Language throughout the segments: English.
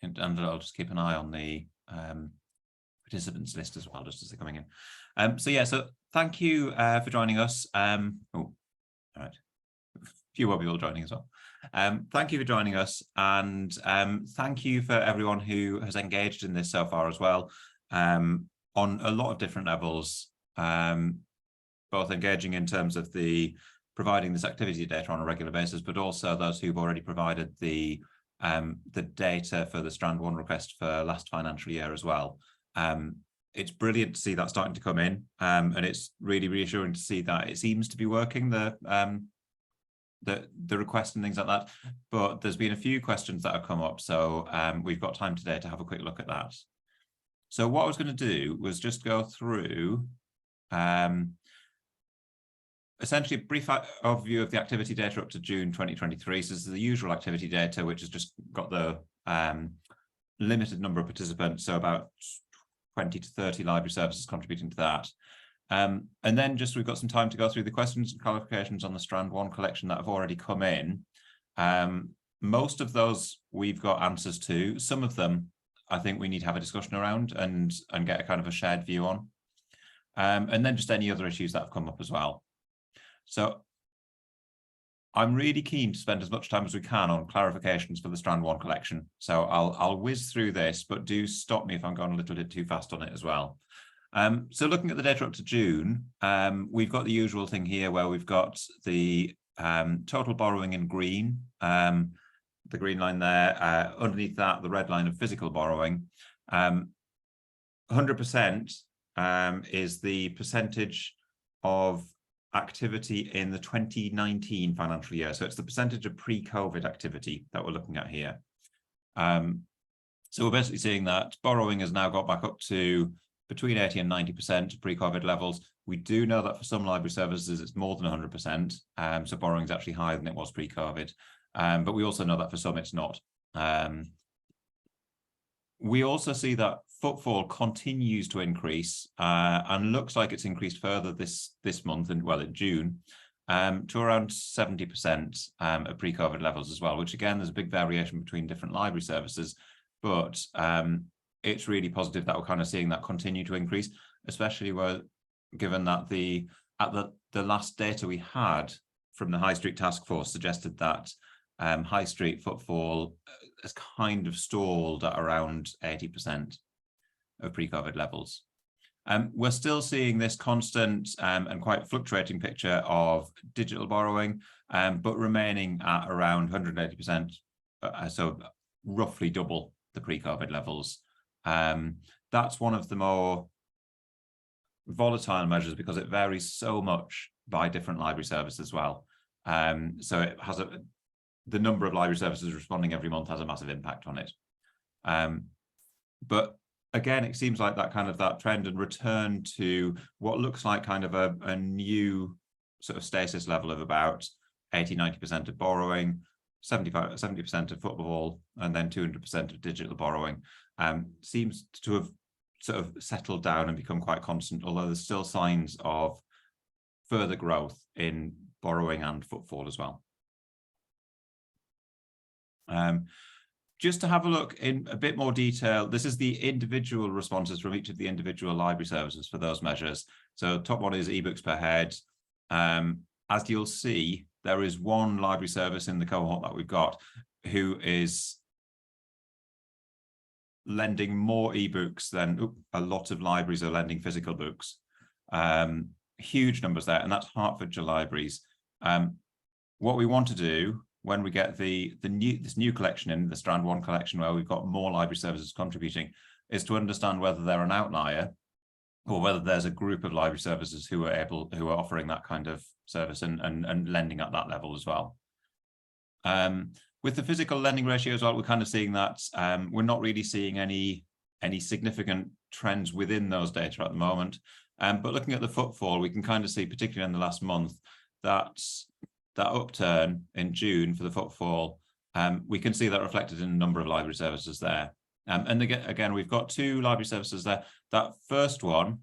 and I'll just keep an eye on the participants list as well, just as they're coming in. So yeah, so thank you for joining us. Oh, all right, a few more people joining as well. Thank you for joining us, and thank you for everyone who has engaged in this so far as well, on a lot of different levels, both engaging in terms of providing this activity data on a regular basis, but also those who've already provided the data for the Strand 1 request for last financial year as well. It's brilliant to see that starting to come in, and it's really reassuring to see that it seems to be working, the request and things like that. But there's been a few questions that have come up, so we've got time today to have a quick look at that. So what I was going to do was just go through essentially a brief overview of the activity data up to June 2023. So this is the usual activity data, which has just got the limited number of participants, so about 20 to 30 library services contributing to that. And then just we've got some time to go through the questions and clarifications on the Strand 1 collection that have already come in. Most of those we've got answers to. Some of them I think we need to have a discussion around and get a kind of a shared view on. And then just any other issues that have come up as well. So I'm really keen to spend as much time as we can on clarifications for the Strand 1 collection. So I'll whiz through this, but do stop me if I'm going a little bit too fast on it as well. So looking at the data up to June, we've got the usual thing here where we've got the total borrowing in green, the green line there, underneath that, the red line of physical borrowing. 100% is the percentage of activity in the 2019 financial year. So it's the percentage of pre-COVID activity that we're looking at here. So we're basically seeing that borrowing has now got back up to between 80 and 90% pre-COVID levels. We do know that for some library services, it's more than 100%. So borrowing is actually higher than it was pre-COVID. But we also know that for some, it's not. We also see that footfall continues to increase and looks like it's increased further this month, and well, in June, to around 70% of pre-COVID levels as well, which again, there's a big variation between different library services, but it's really positive that we're kind of seeing that continue to increase, especially given that the last data we had from the High Street Task Force suggested that High Street footfall has kind of stalled at around 80% of pre-COVID levels. We're still seeing this constant and quite fluctuating picture of digital borrowing, but remaining at around 180%, so roughly double the pre-COVID levels. That's one of the more volatile measures because it varies so much by different library services as well. So it has the number of library services responding every month has a massive impact on it. But again, it seems like that trend and return to what looks like kind of a new sort of stasis level of about 80-90% of borrowing, 70% of football, and then 200% of digital borrowing, seems to have sort of settled down and become quite constant, although there's still signs of further growth in borrowing and footfall as well. Just to have a look in a bit more detail, this is the individual responses from each of the individual library services for those measures. So top one is ebooks per head. As you'll see, there is one library service in the cohort that we've got who is lending more ebooks than a lot of libraries are lending physical books. Huge numbers there, and that's Hertfordshire Libraries. What we want to do when we get this new collection in, the Strand 1 collection, where we've got more library services contributing, is to understand whether they're an outlier or whether there's a group of library services who are offering that kind of service and lending at that level as well. With the physical lending ratio as well, we're kind of seeing that we're not really seeing any significant trends within those data at the moment. But looking at the footfall, we can kind of see, particularly in the last month, that upturn in June for the footfall, we can see that reflected in a number of library services there. And again, we've got two library services there. That first one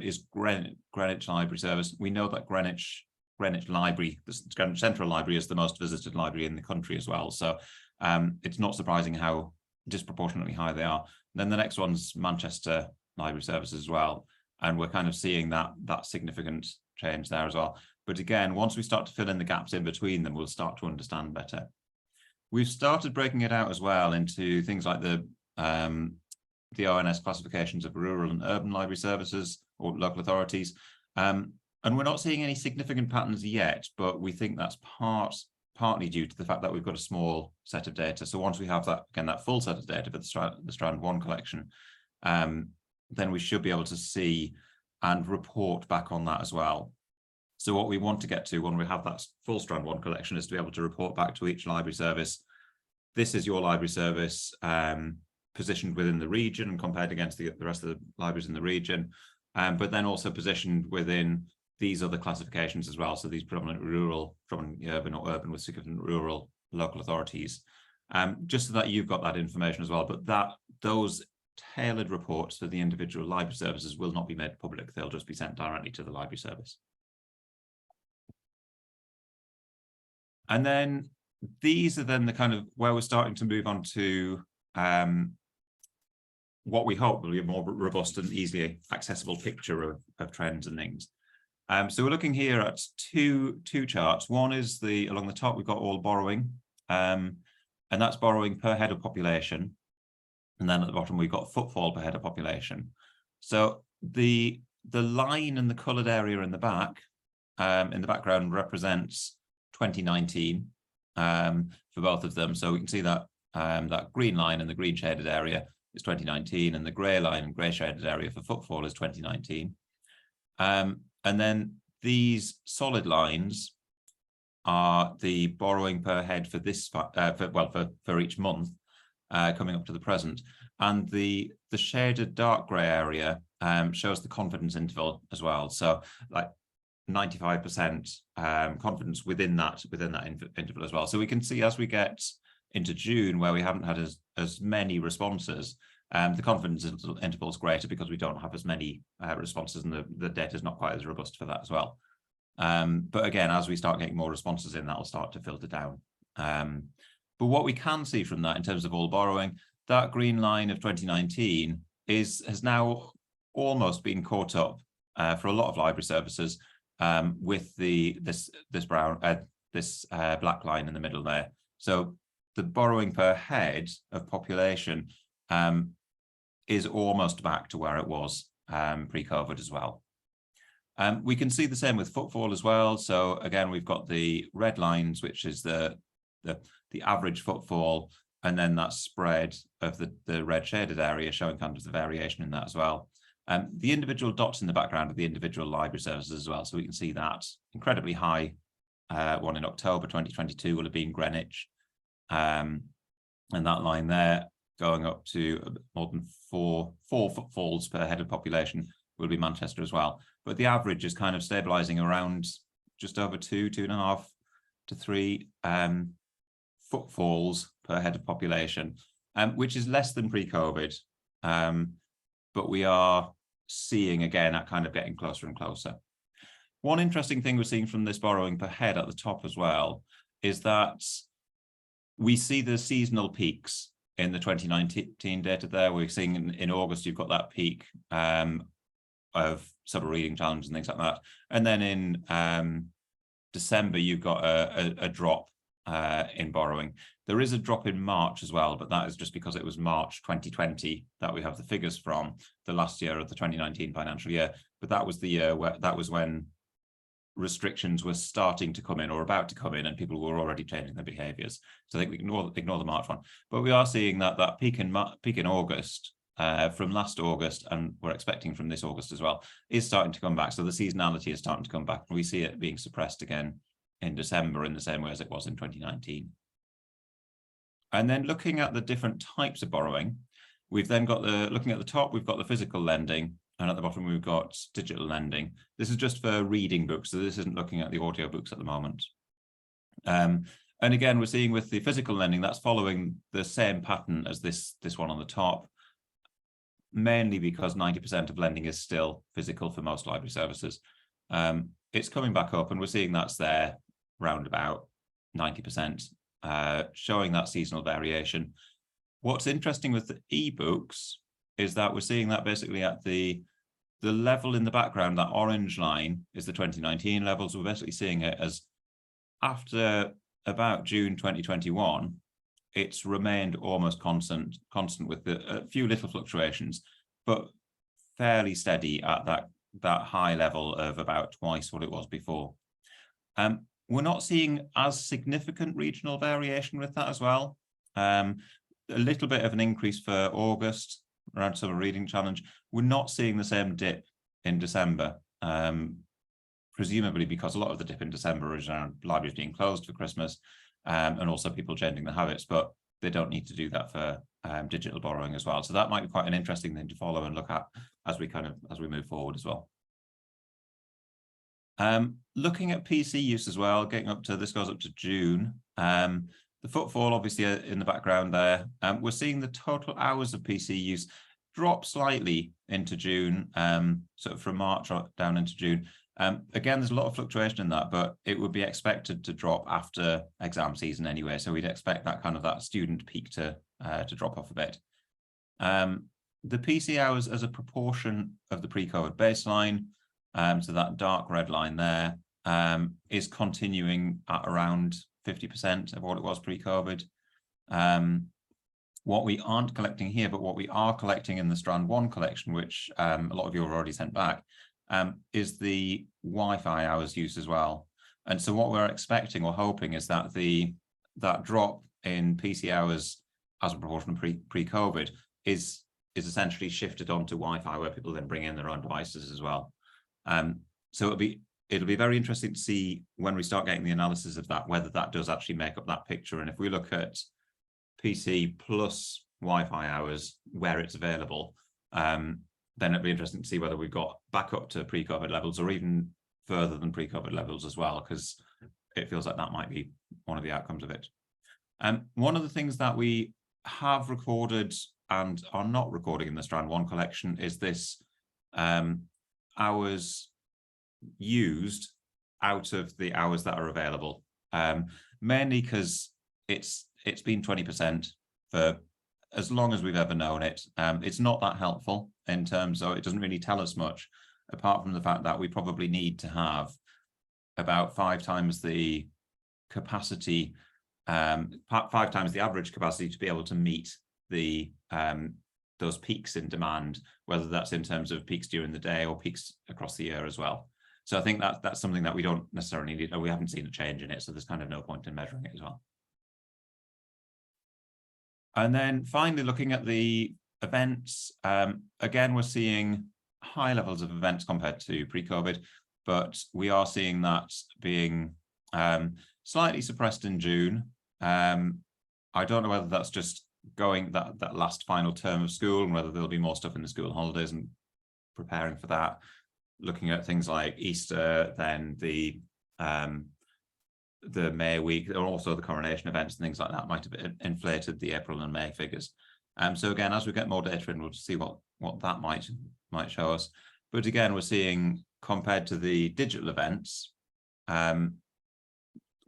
is Greenwich Library Service. We know that Greenwich Library, the Greenwich Central Library, is the most visited library in the country as well. So it's not surprising how disproportionately high they are. And then the next one's Manchester Library Services as well. And we're kind of seeing that significant change there as well. But again, once we start to fill in the gaps in between them, we'll start to understand better. We've started breaking it out as well into things like the ONS classifications of rural and urban library services or local authorities. And we're not seeing any significant patterns yet, but we think that's partly due to the fact that we've got a small set of data. So once we have that, again, that full set of data for the Strand 1 collection, then we should be able to see and report back on that as well. So what we want to get to when we have that full Strand 1 collection is to be able to report back to each library service. This is your library service positioned within the region and compared against the rest of the libraries in the region, but then also positioned within these other classifications as well. So these predominantly rural, predominantly urban or urban with significant rural local authorities, just so that you've got that information as well. But those tailored reports for the individual library services will not be made public. They'll just be sent directly to the library service. And then these are then the kind of where we're starting to move on to what we hope will be a more robust and easily accessible picture of trends and things. So we're looking here at two charts. One is along the top, we've got all borrowing, and that's borrowing per head of population. And then at the bottom, we've got footfall per head of population. So the line and the coloured area in the background represents 2019 for both of them. So we can see that that green line and the green shaded area is 2019, and the grey line and grey shaded area for footfall is 2019. And then these solid lines are the borrowing per head for this for each month coming up to the present, and the shaded dark grey area shows the confidence interval as well. So like 95% confidence within that interval as well. So we can see as we get into June, where we haven't had as many responses, the confidence interval is greater because we don't have as many responses, and the data is not quite as robust for that as well. But again, as we start getting more responses in, that'll start to filter down. But what we can see from that in terms of all borrowing, that green line of 2019 has now almost been caught up for a lot of library services with this black line in the middle there. So the borrowing per head of population is almost back to where it was pre-COVID as well. We can see the same with footfall as well. So again, we've got the red lines, which is the average footfall, and then that spread of the red shaded area showing kind of the variation in that as well. The individual dots in the background of the individual library services as well. So we can see that incredibly high one in October 2022 will have been Greenwich. And that line there going up to more than four footfalls per head of population will be Manchester as well. But the average is kind of stabilizing around just over 2.5 to 3 footfalls per head of population, which is less than pre-COVID. But we are seeing again that kind of getting closer and closer. One interesting thing we're seeing from this borrowing per head at the top as well is that we see the seasonal peaks in the 2019 data there. We're seeing in August, you've got that peak of summer reading challenge and things like that. And then in December, you've got a drop in borrowing. There is a drop in March as well, but that is just because it was March 2020 that we have the figures from, the last year of the 2019 financial year. But that was the year when restrictions were starting to come in or about to come in, and people were already changing their behaviours. So I think we ignore the March one, but we are seeing that peak in August from last August, and we're expecting from this August as well, is starting to come back. So the seasonality is starting to come back, and we see it being suppressed again in December in the same way as it was in 2019. And then looking at the different types of borrowing, we've then got looking at the top, we've got the physical lending, and at the bottom, we've got digital lending. This is just for reading books, so this isn't looking at the audio books at the moment. And again, we're seeing with the physical lending, that's following the same pattern as this one on the top, mainly because 90% of lending is still physical for most library services. It's coming back up, and we're seeing that's there round about 90%, showing that seasonal variation. What's interesting with the ebooks is that we're seeing that basically at the level in the background, that orange line is the 2019 levels. We're basically seeing it as after about June 2021, it's remained almost constant with a few little fluctuations, but fairly steady at that high level of about twice what it was before. We're not seeing as significant regional variation with that as well. A little bit of an increase for August around Summer Reading Challenge. We're not seeing the same dip in December, presumably because a lot of the dip in December is around libraries being closed for Christmas, and also people changing their habits, but they don't need to do that for digital borrowing as well. So that might be quite an interesting thing to follow and look at as we move forward as well. Looking at PC use as well, this goes up to June. The footfall obviously in the background there. We're seeing the total hours of PC use drop slightly into June, sort of from March down into June. Again, there's a lot of fluctuation in that, but it would be expected to drop after exam season anyway. So we'd expect that student peak to drop off a bit. The PC hours as a proportion of the pre-COVID baseline, so that dark red line there, is continuing at around 50% of what it was pre-COVID. What we aren't collecting here, but what we are collecting in the Strand 1 collection, which a lot of you have already sent back, is the Wi-Fi hours use as well. And so what we're expecting or hoping is that that drop in PC hours as a proportion of pre-COVID is essentially shifted onto Wi-Fi, where people then bring in their own devices as well. So it'll be very interesting to see when we start getting the analysis of that, whether that does actually make up that picture. And if we look at PC plus Wi-Fi hours where it's available, then it'll be interesting to see whether we've got back up to pre-COVID levels or even further than pre-COVID levels as well, because it feels like that might be one of the outcomes of it. One of the things that we have recorded and are not recording in the Strand 1 collection is this hours used out of the hours that are available, mainly because it's been 20% for as long as we've ever known it. It's not that helpful in terms of, it doesn't really tell us much, apart from the fact that we probably need to have about 5 times the capacity, 5 times the average capacity to be able to meet the those peaks in demand, whether that's in terms of peaks during the day or peaks across the year as well. So I think that's something that we don't necessarily need, or we haven't seen a change in it, so there's kind of no point in measuring it as well. And then finally, looking at the events, again, we're seeing high levels of events compared to pre-COVID, but we are seeing that being slightly suppressed in June. I don't know whether that's just going that last final term of school and whether there'll be more stuff in the school holidays and preparing for that. Looking at things like Easter, then the May week, or also the coronation events and things like that might have inflated the April and May figures. So again, as we get more data in, we'll see what that might show us. But again, we're seeing, compared to the digital events,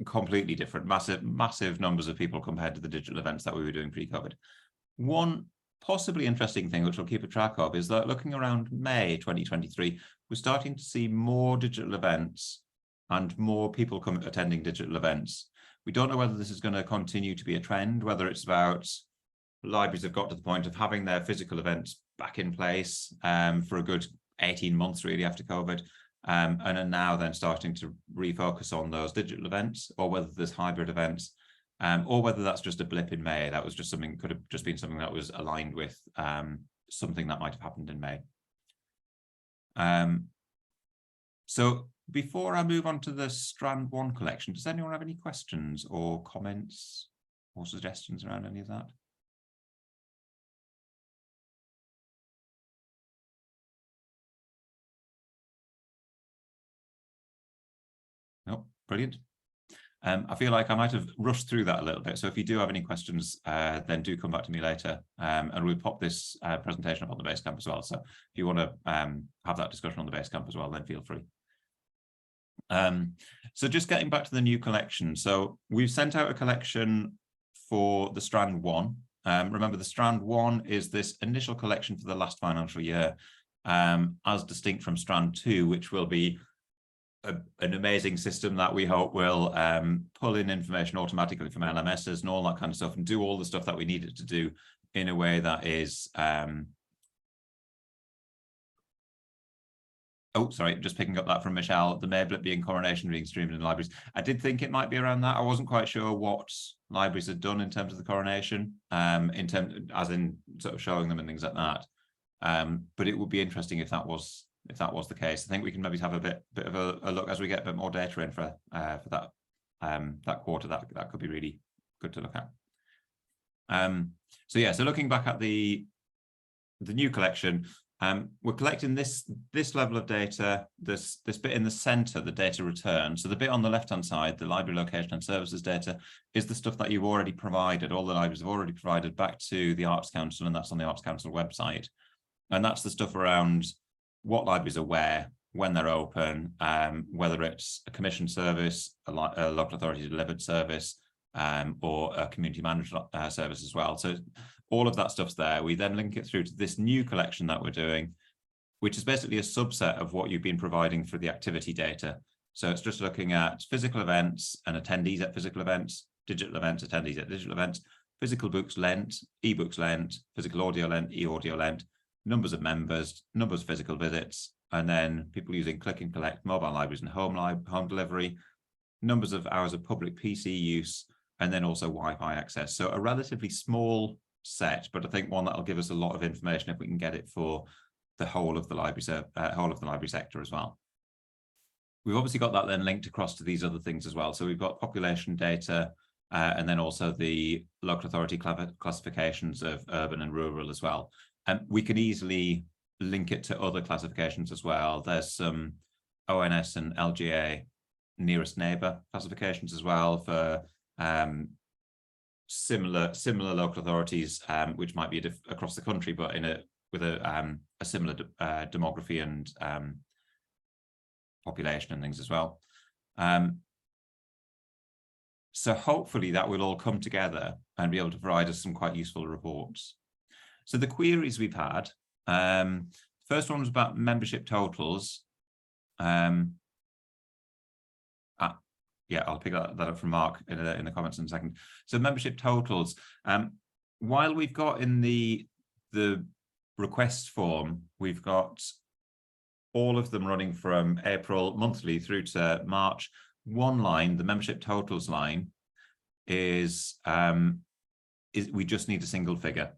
completely different, massive numbers of people compared to the digital events that we were doing pre-COVID. One possibly interesting thing which we'll keep a track of is that looking around May 2023, we're starting to see more digital events and more people attending digital events. We don't know whether this is going to continue to be a trend, whether it's about libraries have got to the point of having their physical events back in place for a good 18 months really after COVID, and are now then starting to refocus on those digital events, or whether there's hybrid events, or whether that's just a blip in May. That was just something, could have just been something that was aligned with something that might have happened in May. So before I move on to the Strand 1 collection, does anyone have any questions or comments or suggestions around any of that? No, brilliant. I feel like I might have rushed through that a little bit. So if you do have any questions, then do come back to me later, and we'll pop this presentation up on the Basecamp as well. So if you want to have that discussion on the Basecamp as well, then feel free. So just getting back to the new collection. So we've sent out a collection for the Strand 1. Remember, the strand 1 is this initial collection for the last financial year, as distinct from strand 2, which will be an amazing system that we hope will pull in information automatically from LMSs and all that kind of stuff, and do all the stuff that we need it to do in a way that is oh, sorry, just picking up that from Michelle, the Mablet being coronation being streamed in libraries. I did think it might be around that. I wasn't quite sure what libraries had done in terms of the coronation, in terms as in sort of showing them and things like that. But it would be interesting if that was the case. I think we can maybe have a bit of a look as we get a bit more data in for that that quarter. That could be really good to look at. So yeah, so looking back at the new collection, we're collecting this level of data, this bit in the center, the data return. So the bit on the left hand side, the library location and services data, is the stuff that you've already provided. All the libraries have already provided back to the Arts Council, and that's on the Arts Council website. And that's the stuff around what libraries are where, when they're open, whether it's a commissioned service, a local authority delivered service, or a community managed service as well. So all of that stuff's there. We then link it through to this new collection that we're doing, which is basically a subset of what you've been providing for the activity data. So it's just looking at physical events and attendees at physical events, digital events, attendees at digital events, physical books lent, ebooks lent, physical audio lent, e-audio lent, numbers of members, numbers of physical visits, and then people using click and collect, mobile libraries and home delivery, numbers of hours of public PC use, and then also Wi-Fi access. So a relatively small set, but I think one that'll give us a lot of information if we can get it for the whole of the library sector as well. We've obviously got that then linked across to these other things as well. So we've got population data, and then also the local authority classifications of urban and rural as well. And we can easily link it to other classifications as well. There's some ONS and LGA nearest neighbour classifications as well for similar local authorities, which might be across the country, but with a similar demography and population and things as well. So hopefully that will all come together and be able to provide us some quite useful reports. So the queries we've had, first one was about membership totals. Yeah, I'll pick that up from Mark in the comments in a second. So membership totals, while we've got in the request form, we've got all of them running from April monthly through to March. One line, the membership totals line, is we just need a single figure.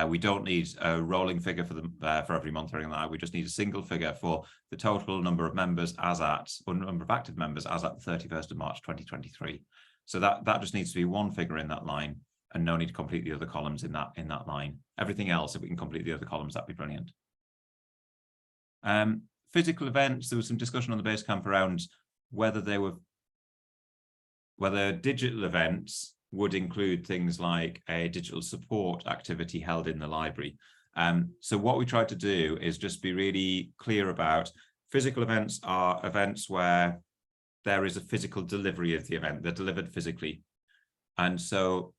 We don't need a rolling figure for every month or anything like that. We just need a single figure for the total number of members or number of active members as at the 31st of March 2023. So that just needs to be one figure in that line, and no need to complete the other columns in that line. Everything else, if we can complete the other columns, that'd be brilliant. Physical events, there was some discussion on the Basecamp around whether digital events would include things like a digital support activity held in the library. So what we tried to do is just be really clear about physical events are events where there is a physical delivery of the event. They're delivered physically. And so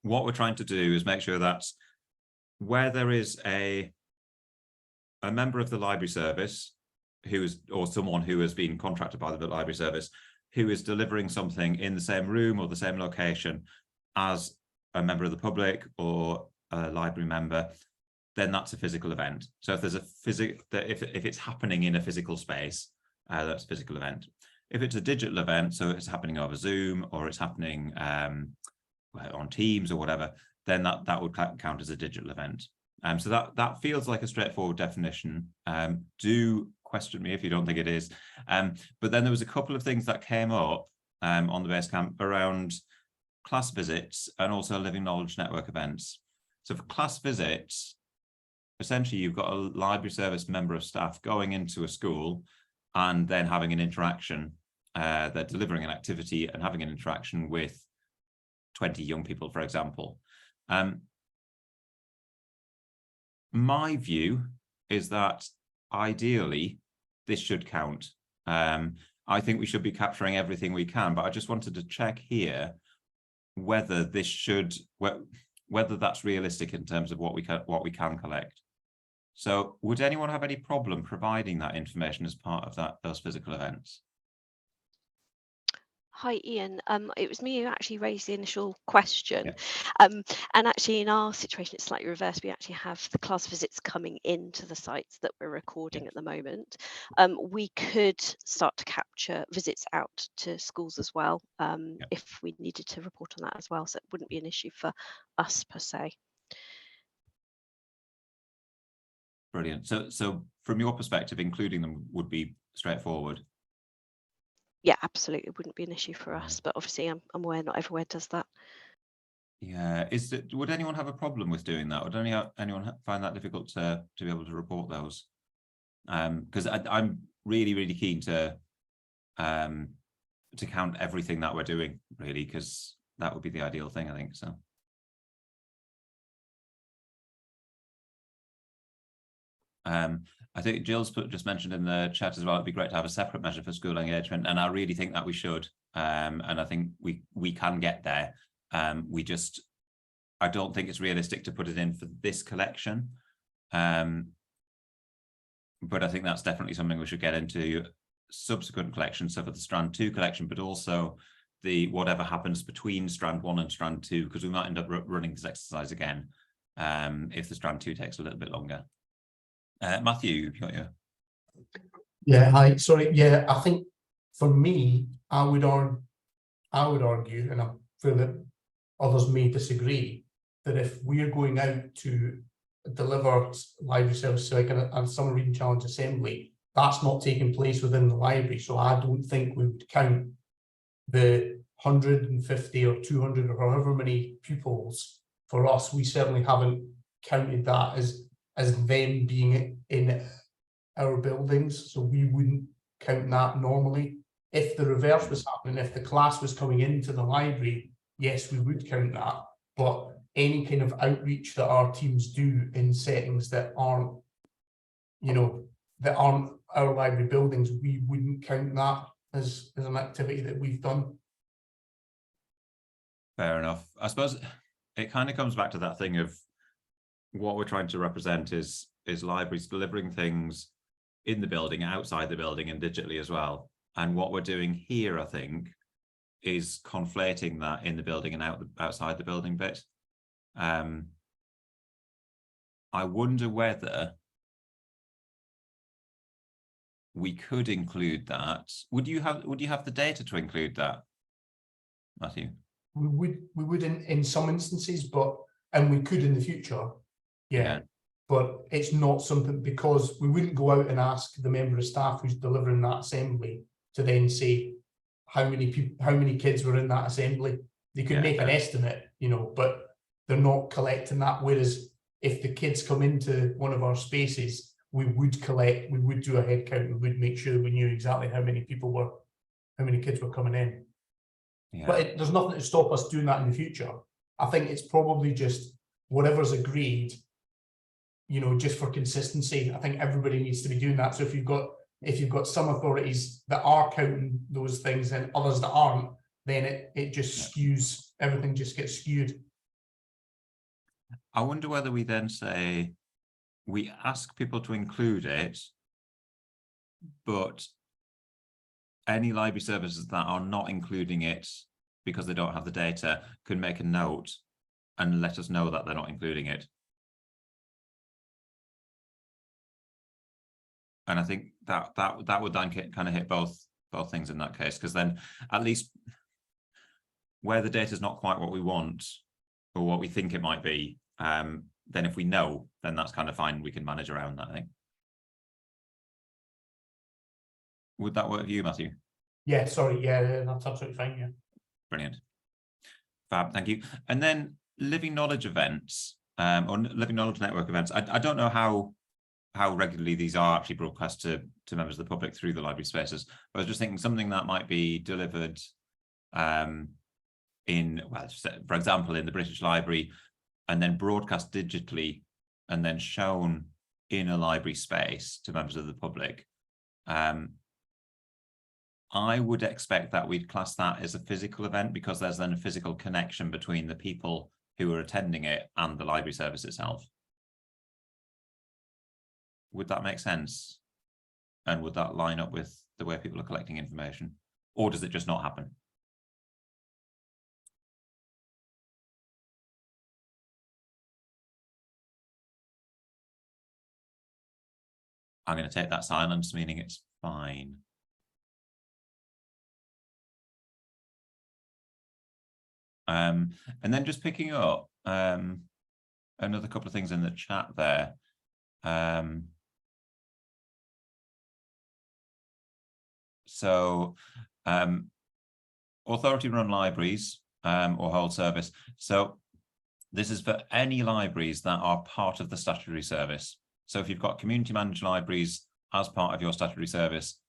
what we're trying to do is make sure that where there is a member of the library service or someone who has been contracted by the library service who is delivering something in the same room or the same location as a member of the public or a library member, then that's a physical event. So if there's if it's happening in a physical space, that's a physical event. If it's a digital event, so it's happening over Zoom or it's happening on Teams or whatever, then that would count as a digital event. So that feels like a straightforward definition. Do question me if you don't think it is. But then there was a couple of things that came up on the Basecamp around class visits and also Living Knowledge Network events. So for class visits, essentially you've got a library service member of staff going into a school and then having an interaction. They're delivering an activity and having an interaction with 20 young people, for example. My view is that ideally this should count. I think we should be capturing everything we can, but I just wanted to check here whether this should, whether that's realistic in terms of what we can collect. So would anyone have any problem providing that information as part of those physical events? Hi, Ian. It was me who actually raised the initial question. Yeah. And actually, in our situation, it's slightly reversed. We actually have the class visits coming into the sites that we're recording at the moment. We could start to capture visits out to schools as well, if we needed to report on that as well. So it wouldn't be an issue for us per se. Brilliant. So from your perspective, including them would be straightforward. Yeah, absolutely. It wouldn't be an issue for us, but obviously I'm aware not everywhere does that. Yeah, would anyone have a problem with doing that? Would anyone find that difficult to be able to report those? Because I'm really keen to count everything that we're doing, really, because that would be the ideal thing, I think. So. I think Jill's just mentioned in the chat as well, it'd be great to have a separate measure for school engagement, and I really think that we should, and I think we can get there. I don't think it's realistic to put it in for this collection, but I think that's definitely something we should get into subsequent collections, so for the Strand 2 collection, but also the whatever happens between Strand 1 and Strand 2, because we might end up running this exercise again if the Strand 2 takes a little bit longer. Matthew, you've got your... Yeah, hi. Sorry. Yeah, I think for me, I would argue, and I feel that others may disagree, that if we're going out to deliver library services like a summer reading challenge assembly, that's not taking place within the library. So I don't think we would count the 150 or 200 or however many pupils. For us, we certainly haven't counted that as them being in our buildings, so we wouldn't count that normally. If the reverse was happening, if the class was coming into the library, yes, we would count that. But any kind of outreach that our teams do in settings that aren't, that aren't our library buildings, we wouldn't count that as an activity that we've done. Fair enough. I suppose it kind of comes back to that thing of what we're trying to represent is libraries delivering things in the building, outside the building, and digitally as well. And what we're doing here, I think, is conflating that in the building and outside the building bit. I wonder whether we could include that. Would you have the data to include that, Matthew? We would in some instances, and we could in the future. Yeah. But it's not something, because we wouldn't go out and ask the member of staff who's delivering that assembly to then say how many kids were in that assembly. They could make an estimate, but they're not collecting that. Whereas if the kids come into one of our spaces, we would do a head count, and we would make sure we knew exactly how many kids were coming in. Yeah. But there's nothing to stop us doing that in the future. I think it's probably just whatever's agreed, just for consistency. I think everybody needs to be doing that. So if you've got some authorities that are counting those things and others that aren't, then it just skews, everything just gets skewed. I wonder whether we then say we ask people to include it, but any library services that are not including it because they don't have the data can make a note and let us know that they're not including it. And I think that would then kind of hit both things in that case, because then at least where the data is not quite what we want or what we think it might be, then if we know, then that's kind of fine. We can manage around that, I think. Would that work for you, Matthew? Yeah, sorry. Yeah, that's absolutely fine. Yeah. Brilliant. Fab, thank you. And then Living Knowledge events, or Living Knowledge Network events. I don't know how regularly these are actually broadcast to members of the public through the library spaces, but I was just thinking something that might be delivered for example, in the British Library, and then broadcast digitally and then shown in a library space to members of the public. I would expect that we'd class that as a physical event, because there's then a physical connection between the people who are attending it and the library service itself. Would that make sense? And would that line up with the way people are collecting information? Or does it just not happen? I'm going to take that silence, meaning it's fine. And then just picking up another couple of things in the chat there. Authority-run libraries or hold service. So this is for any libraries that are part of the statutory service. So if you've got community managed libraries as part of your statutory service,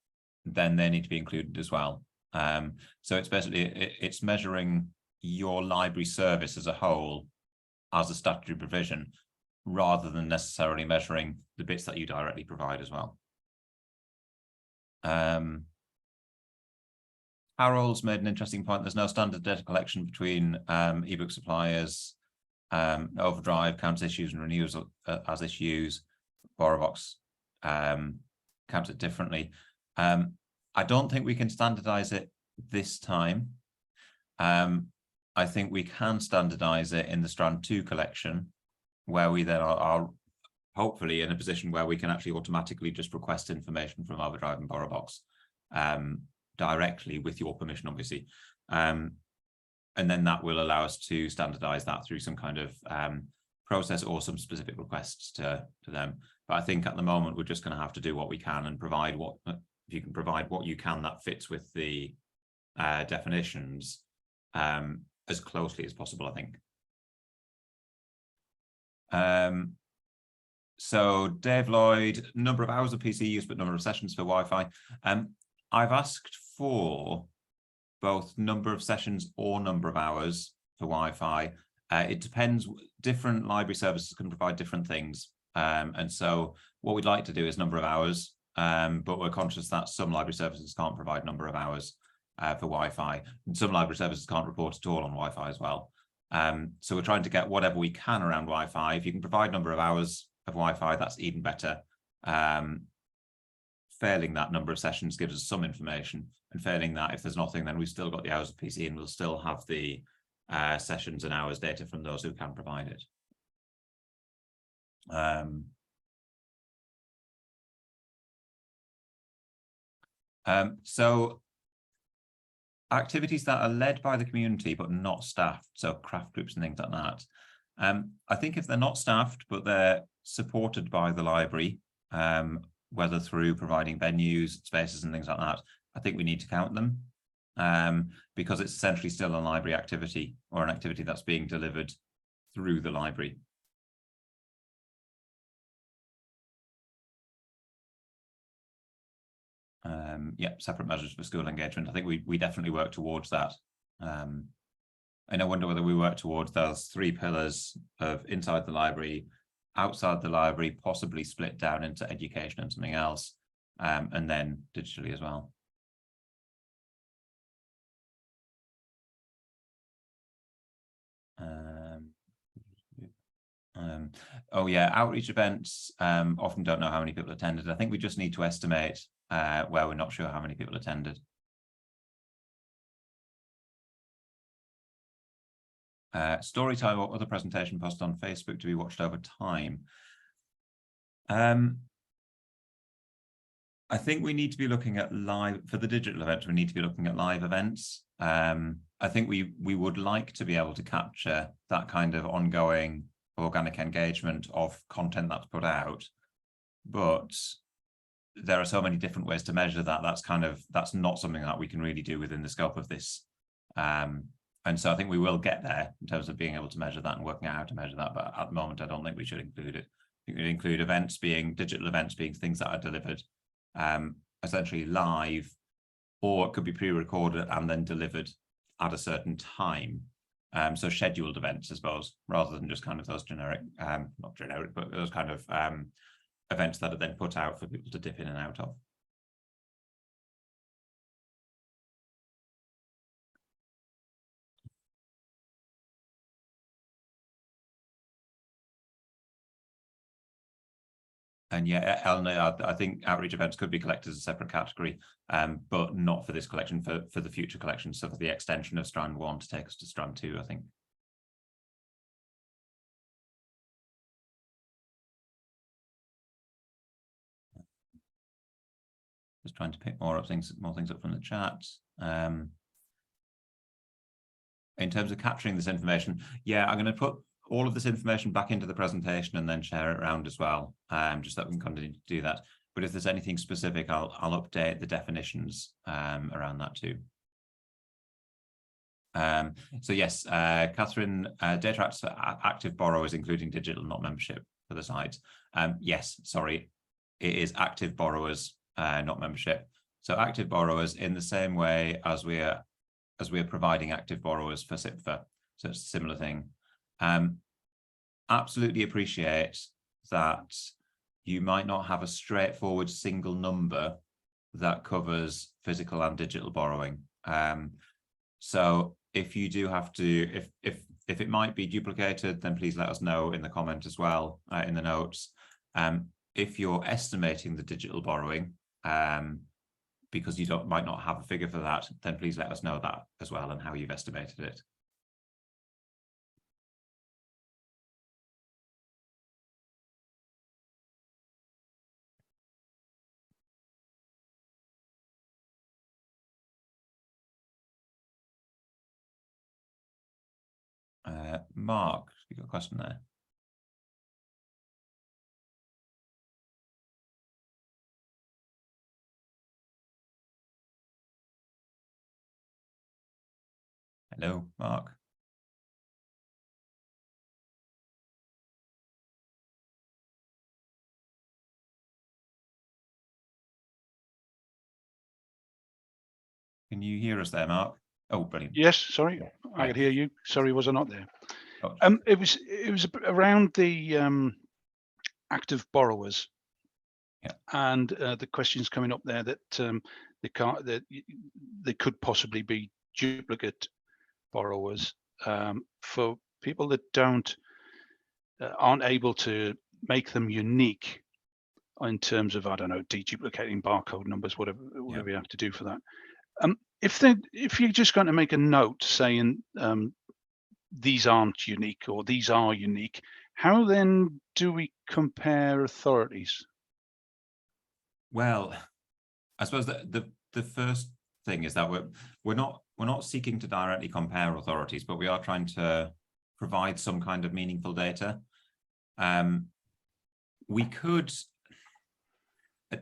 then they need to be included as well. So it's basically, it's measuring your library service as a whole as a statutory provision, rather than necessarily measuring the bits that you directly provide as well. Harold's made an interesting point. There's no standard data collection between ebook suppliers. Overdrive counts issues and renews as issues. BorrowBox counts it differently. I don't think we can standardize it this time. I think we can standardize it in the Strand 2 collection, where we then are hopefully in a position where we can actually automatically just request information from Overdrive and BorrowBox directly with your permission, obviously. And then that will allow us to standardize that through some kind of process or some specific requests to them. But I think at the moment, we're just going to have to do what we can and provide what, if you can provide what you can that fits with the definitions as closely as possible, I think. So Dave Lloyd, number of hours of PC use, but number of sessions for Wi-Fi. I've asked for both number of sessions or number of hours for Wi-Fi. It depends. Different library services can provide different things. And so what we'd like to do is number of hours, but we're conscious that some library services can't provide number of hours for Wi-Fi. And some library services can't report at all on Wi-Fi as well. So we're trying to get whatever we can around Wi-Fi. If you can provide number of hours of Wi-Fi, that's even better. Failing that, number of sessions gives us some information, and failing that, if there's nothing, then we've still got the hours of PC and we'll still have the sessions and hours data from those who can provide it. So activities that are led by the community but not staffed, so craft groups and things like that. I think if they're not staffed but they're supported by the library, whether through providing venues, spaces and things like that, I think we need to count them because it's essentially still a library activity or an activity that's being delivered through the library. Yeah, separate measures for school engagement. I think we definitely work towards that. And I wonder whether we work towards those 3 pillars of inside the library, outside the library, possibly split down into education and something else, and then digitally as well. Oh yeah, outreach events often don't know how many people attended. I think we just need to estimate where we're not sure how many people attended. Story time or other presentation posted on Facebook to be watched over time. I think we need to be looking at live, for the digital events, we need to be looking at live events. I think we would like to be able to capture that kind of ongoing organic engagement of content that's put out, but there are so many different ways to measure that. That's not something that we can really do within the scope of this. And so I think we will get there in terms of being able to measure that and working out how to measure that. But at the moment, I don't think we should include it. I think we include events being, digital events being things that are delivered essentially live, or it could be pre-recorded and then delivered at a certain time. So scheduled events, I suppose, rather than just kind of those generic, not generic, but those kind of events that are then put out for people to dip in and out of. And yeah, Eleanor, I think outreach events could be collected as a separate category, but not for this collection, for the future collection. So for the extension of strand 1 to take us to strand 2, I think. Just trying to pick more things up from the chat. In terms of capturing this information, yeah, I'm going to put all of this information back into the presentation and then share it around as well, just so that we can continue to do that. But if there's anything specific, I'll update the definitions around that too. So yes, Catherine, data acts for active borrowers, including digital, not membership for the site. Yes, sorry, it is active borrowers, not membership. So active borrowers in the same way as we are providing active borrowers for SIPFA. So it's a similar thing. Absolutely appreciate that you might not have a straightforward single number that covers physical and digital borrowing. So if you do have to, if it might be duplicated, then please let us know in the comment as well, in the notes. If you're estimating the digital borrowing, because you might not have a figure for that, then please let us know that as well and how you've estimated it. Mark, you got a question there? Hello, Mark. Can you hear us there, Mark? Oh, brilliant. Yes, sorry, I could hear you. Sorry, was I not there? Oh. It was around the active borrowers, yeah, and the questions coming up there that they could possibly be duplicate borrowers for people that aren't able to make them unique in terms of, I don't know, deduplicating barcode numbers, whatever you have to do for that. If you're just going to make a note saying these aren't unique or these are unique, how then do we compare authorities? Well, I suppose that the first thing is that we're not seeking to directly compare authorities, but we are trying to provide some kind of meaningful data. We could, I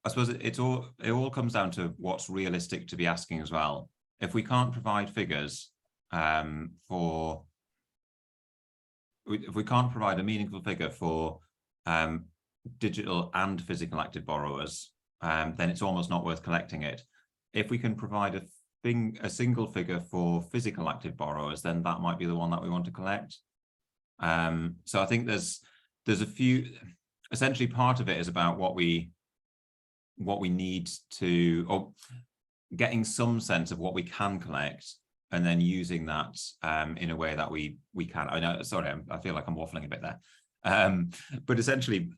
suppose it all comes down to what's realistic to be asking as well. If we can't provide figures if we can't provide a meaningful figure for digital and physical active borrowers, then it's almost not worth collecting it. If we can provide a single figure for physical active borrowers, then that might be the one that we want to collect. So I think there's a few, essentially part of it is about what we need to, or getting some sense of what we can collect, and then using that in a way that we can. I know, sorry, I feel like I'm waffling a bit there, but essentially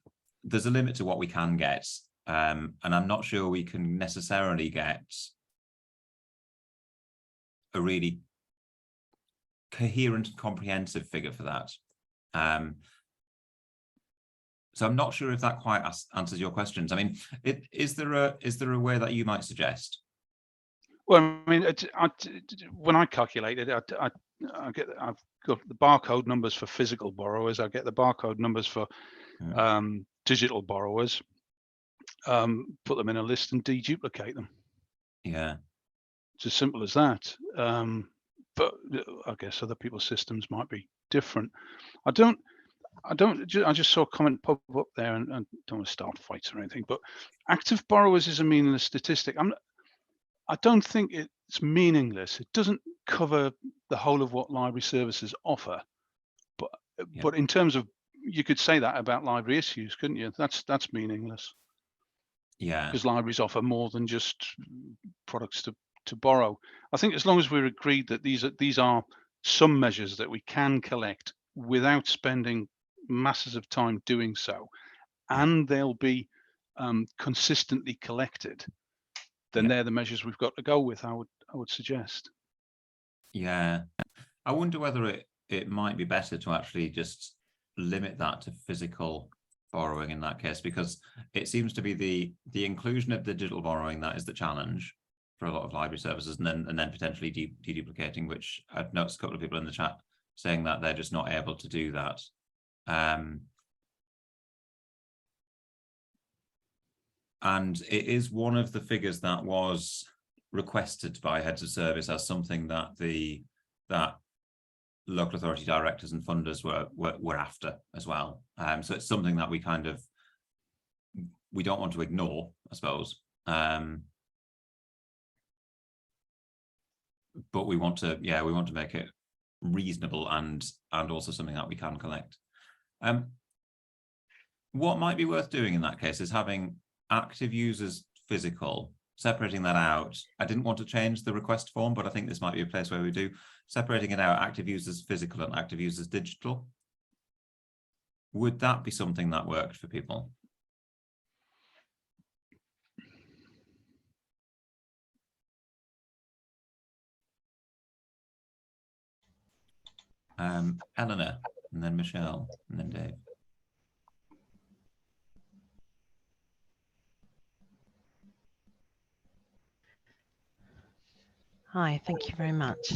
there's a limit to what we can get, and I'm not sure we can necessarily get a really coherent and comprehensive figure for that. So I'm not sure if that quite answers your questions. I mean, is there a way that you might suggest? Well, I mean, when I calculate it, I've got the barcode numbers for physical borrowers. I get the barcode numbers for digital borrowers. Put them in a list and deduplicate them. Yeah, it's as simple as that. But I guess other people's systems might be different. I just saw a comment pop up there, and I don't want to start fights or anything, but active borrowers is a meaningless statistic. I don't think it's meaningless. It doesn't cover the whole of what library services offer, but in terms of, you could say that about library issues, couldn't you? That's meaningless. Yeah, because libraries offer more than just products to borrow. I think as long as we're agreed that these are some measures that we can collect without spending masses of time doing so, and they'll be consistently collected, then they're the measures we've got to go with, I would suggest. Yeah, I wonder whether it might be better to actually just limit that to physical borrowing in that case, because it seems to be the inclusion of digital borrowing that is the challenge for a lot of library services, and then potentially deduplicating, which I've noticed a couple of people in the chat saying that they're just not able to do that. And it is one of the figures that was requested by heads of service as something that that local authority directors and funders were after as well. So it's something that we don't want to ignore, I suppose. But we want to make it reasonable and also something that we can collect. What might be worth doing in that case is having active users physical, separating that out. I didn't want to change the request form, but I think this might be a place where we do, separating it out, active users physical and active users digital. Would that be something that worked for people? Eleanor, and then Michelle, and then Dave. Hi, thank you very much.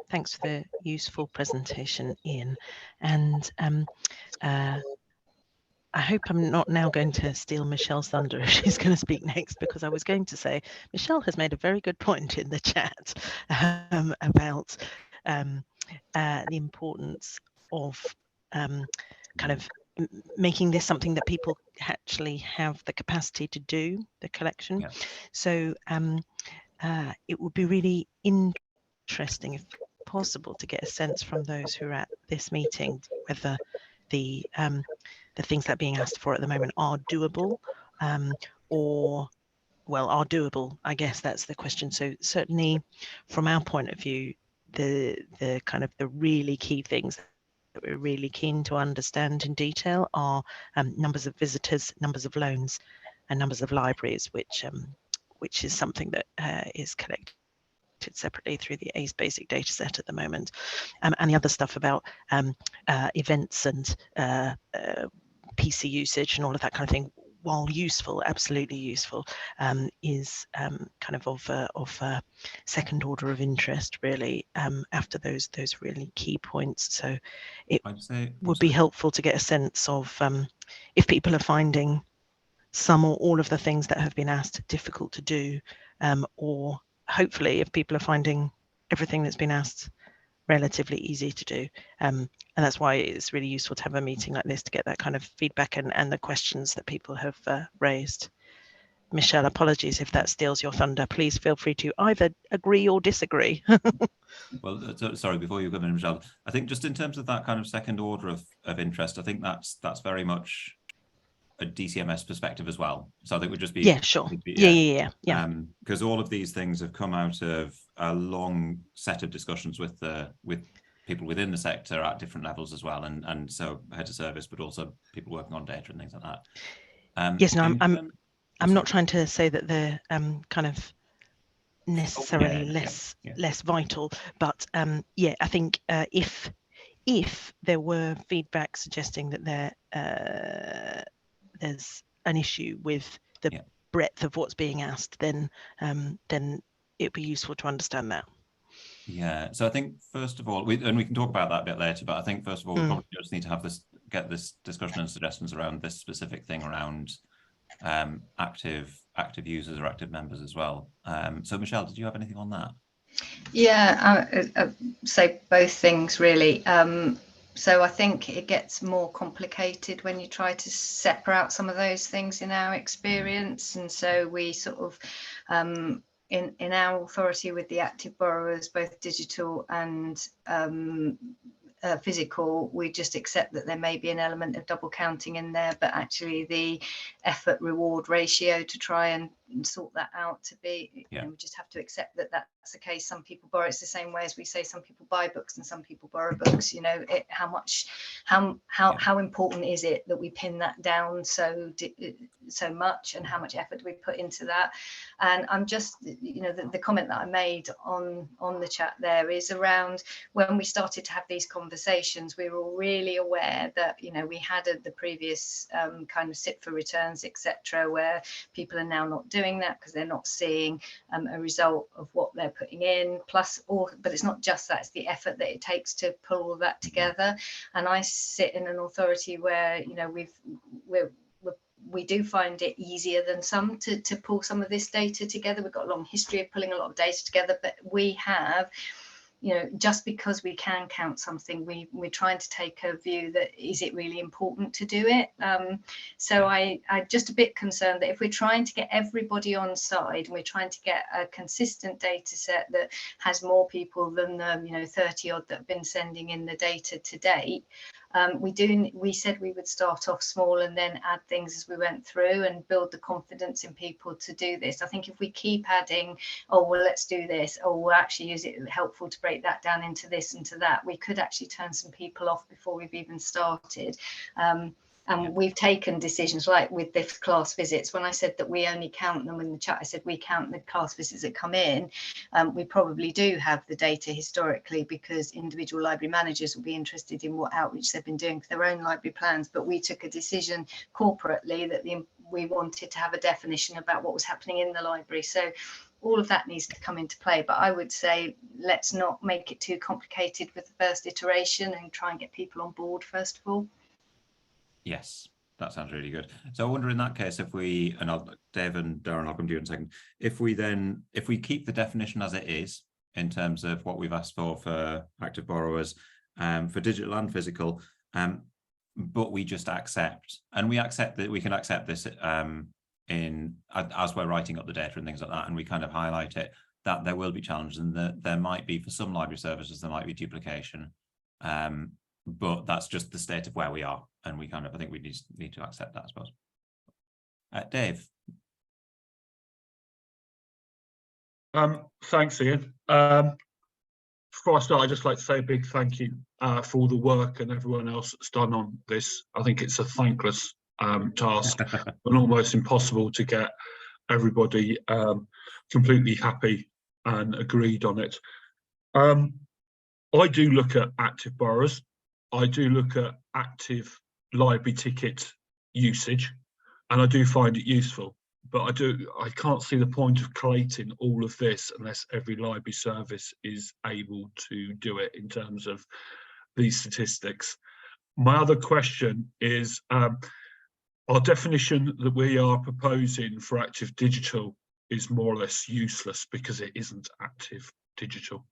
Thanks for the useful presentation, Ian. And I hope I'm not now going to steal Michelle's thunder if she's going to speak next, because I was going to say Michelle has made a very good point in the chat about the importance of kind of making this something that people actually have the capacity to do, the collection. Yeah. So it would be really interesting, if possible, to get a sense from those who are at this meeting whether the things that are being asked for at the moment are doable, or, well, are doable. I guess that's the question. So certainly, from our point of view, the kind of the really key things that we're really keen to understand in detail are numbers of visitors, numbers of loans, and numbers of libraries, which is something that is collected separately through the ACE basic data set at the moment, and the other stuff about events and PC usage and all of that kind of thing, while useful, absolutely useful, is kind of second order of interest, really, after those really key points. So it would be helpful to get a sense of if people are finding some or all of the things that have been asked difficult to do, or hopefully if people are finding everything that's been asked relatively easy to do. And that's why it's really useful to have a meeting like this to get that kind of feedback and the questions that people have raised. Michelle, apologies if that steals your thunder. Please feel free to either agree or disagree. Well, sorry, before you come in, Michelle, I think just in terms of that kind of second order of interest, I think that's very much a DCMS perspective as well. So I think we'd just be sure. Yeah. Because all of these things have come out of a long set of discussions with people within the sector at different levels as well, and so heads of service, but also people working on data and things like that. Yes, no, I'm not trying to say that they're kind of necessarily less vital, but I think if there were feedback suggesting that there's an issue with the breadth of what's being asked, then it'd be useful to understand that. Yeah, so I think first of all, we can talk about that a bit later, but I think first of all, we probably just need to get this discussion and suggestions around this specific thing around active users or active members as well. So Michelle, did you have anything on that? Yeah, I say both things really. So I think it gets more complicated when you try to separate out some of those things in our experience, and so we sort of in our authority with the active borrowers, both digital and physical, we just accept that there may be an element of double counting in there, but actually the effort reward ratio to try and sort that out to be, Yeah. we just have to accept that that's the case. Some people borrow. It's the same way as we say some people buy books and some people borrow books. How important is it that we pin that down so much, and how much effort do we put into that? And I'm just, the comment that I made on the chat there is around when we started to have these conversations, we were all really aware that we had the previous kind of sit for returns, etc., where people are now not doing that because they're not seeing a result of what they're putting in. But it's not just that; it's the effort that it takes to pull all that together. And I sit in an authority where we do find it easier than some to pull some of this data together. We've got a long history of pulling a lot of data together, but we have, just because we can count something, we're trying to take a view that is it really important to do it. So I'm just a bit concerned that if we're trying to get everybody on side and we're trying to get a consistent data set that has more people than the 30 odd that have been sending in the data to date, we said we would start off small and then add things as we went through and build the confidence in people to do this. I think if we keep adding, oh well, let's do this, or we'll actually use it helpful to break that down into this and to that, we could actually turn some people off before we've even started. And we've taken decisions like with the class visits. When I said that we only count them in the chat, I said we count the class visits that come in. We probably do have the data historically because individual library managers will be interested in what outreach they've been doing for their own library plans. But we took a decision corporately that we wanted to have a definition about what was happening in the library. So all of that needs to come into play. But I would say let's not make it too complicated with the first iteration and try and get people on board first of all. Yes, that sounds really good. So I wonder in that case, if we, and Dave and Darren, I'll come to you in a second, if we keep the definition as it is in terms of what we've asked for active borrowers, for digital and physical, but we just accept, and we accept that we can accept this as we're writing up the data and things like that, and we kind of highlight it, that there will be challenges and that there might be, for some library services, there might be duplication. But that's just the state of where we are, and we I think we need to accept that, I suppose. Dave. Thanks, Ian. Before I start, I'd just like to say a big thank you for all the work and everyone else that's done on this. I think it's a thankless task and almost impossible to get everybody completely happy and agreed on it. I do look at active borrowers. I do look at active library ticket usage, and I do find it useful. But I can't see the point of collating all of this unless every library service is able to do it in terms of these statistics. My other question is, our definition that we are proposing for active digital is more or less useless because it isn't active digital.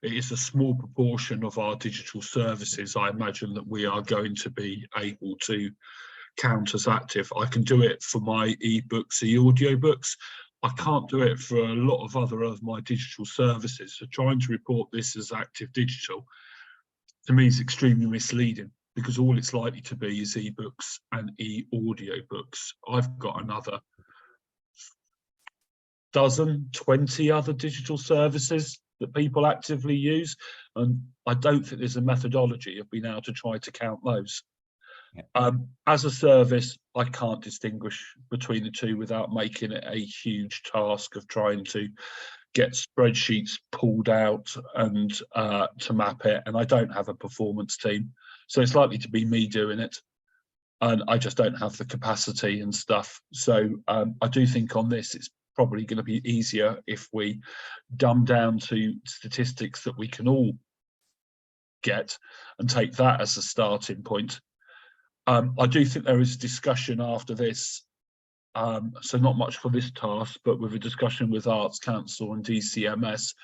It is a small proportion of our digital services, I imagine, that we are going to be able to count as active. I can do it for my e-books, e-audiobooks. I can't do it for a lot of other of my digital services. So trying to report this as active digital, to me, is extremely misleading because all it's likely to be is e-books and e-audiobooks. I've got another 20 other digital services that people actively use, and I don't think there's a methodology of being able to try to count those. As a service, I can't distinguish between the two without making it a huge task of trying to get spreadsheets pulled out and to map it, and I don't have a performance team, so it's likely to be me doing it, and I just don't have the capacity and stuff. So I do think on this it's probably going to be easier if we dumb down to statistics that we can all get and take that as a starting point. I do think there is discussion after this, so not much for this task, but with a discussion with Arts Council and DCMS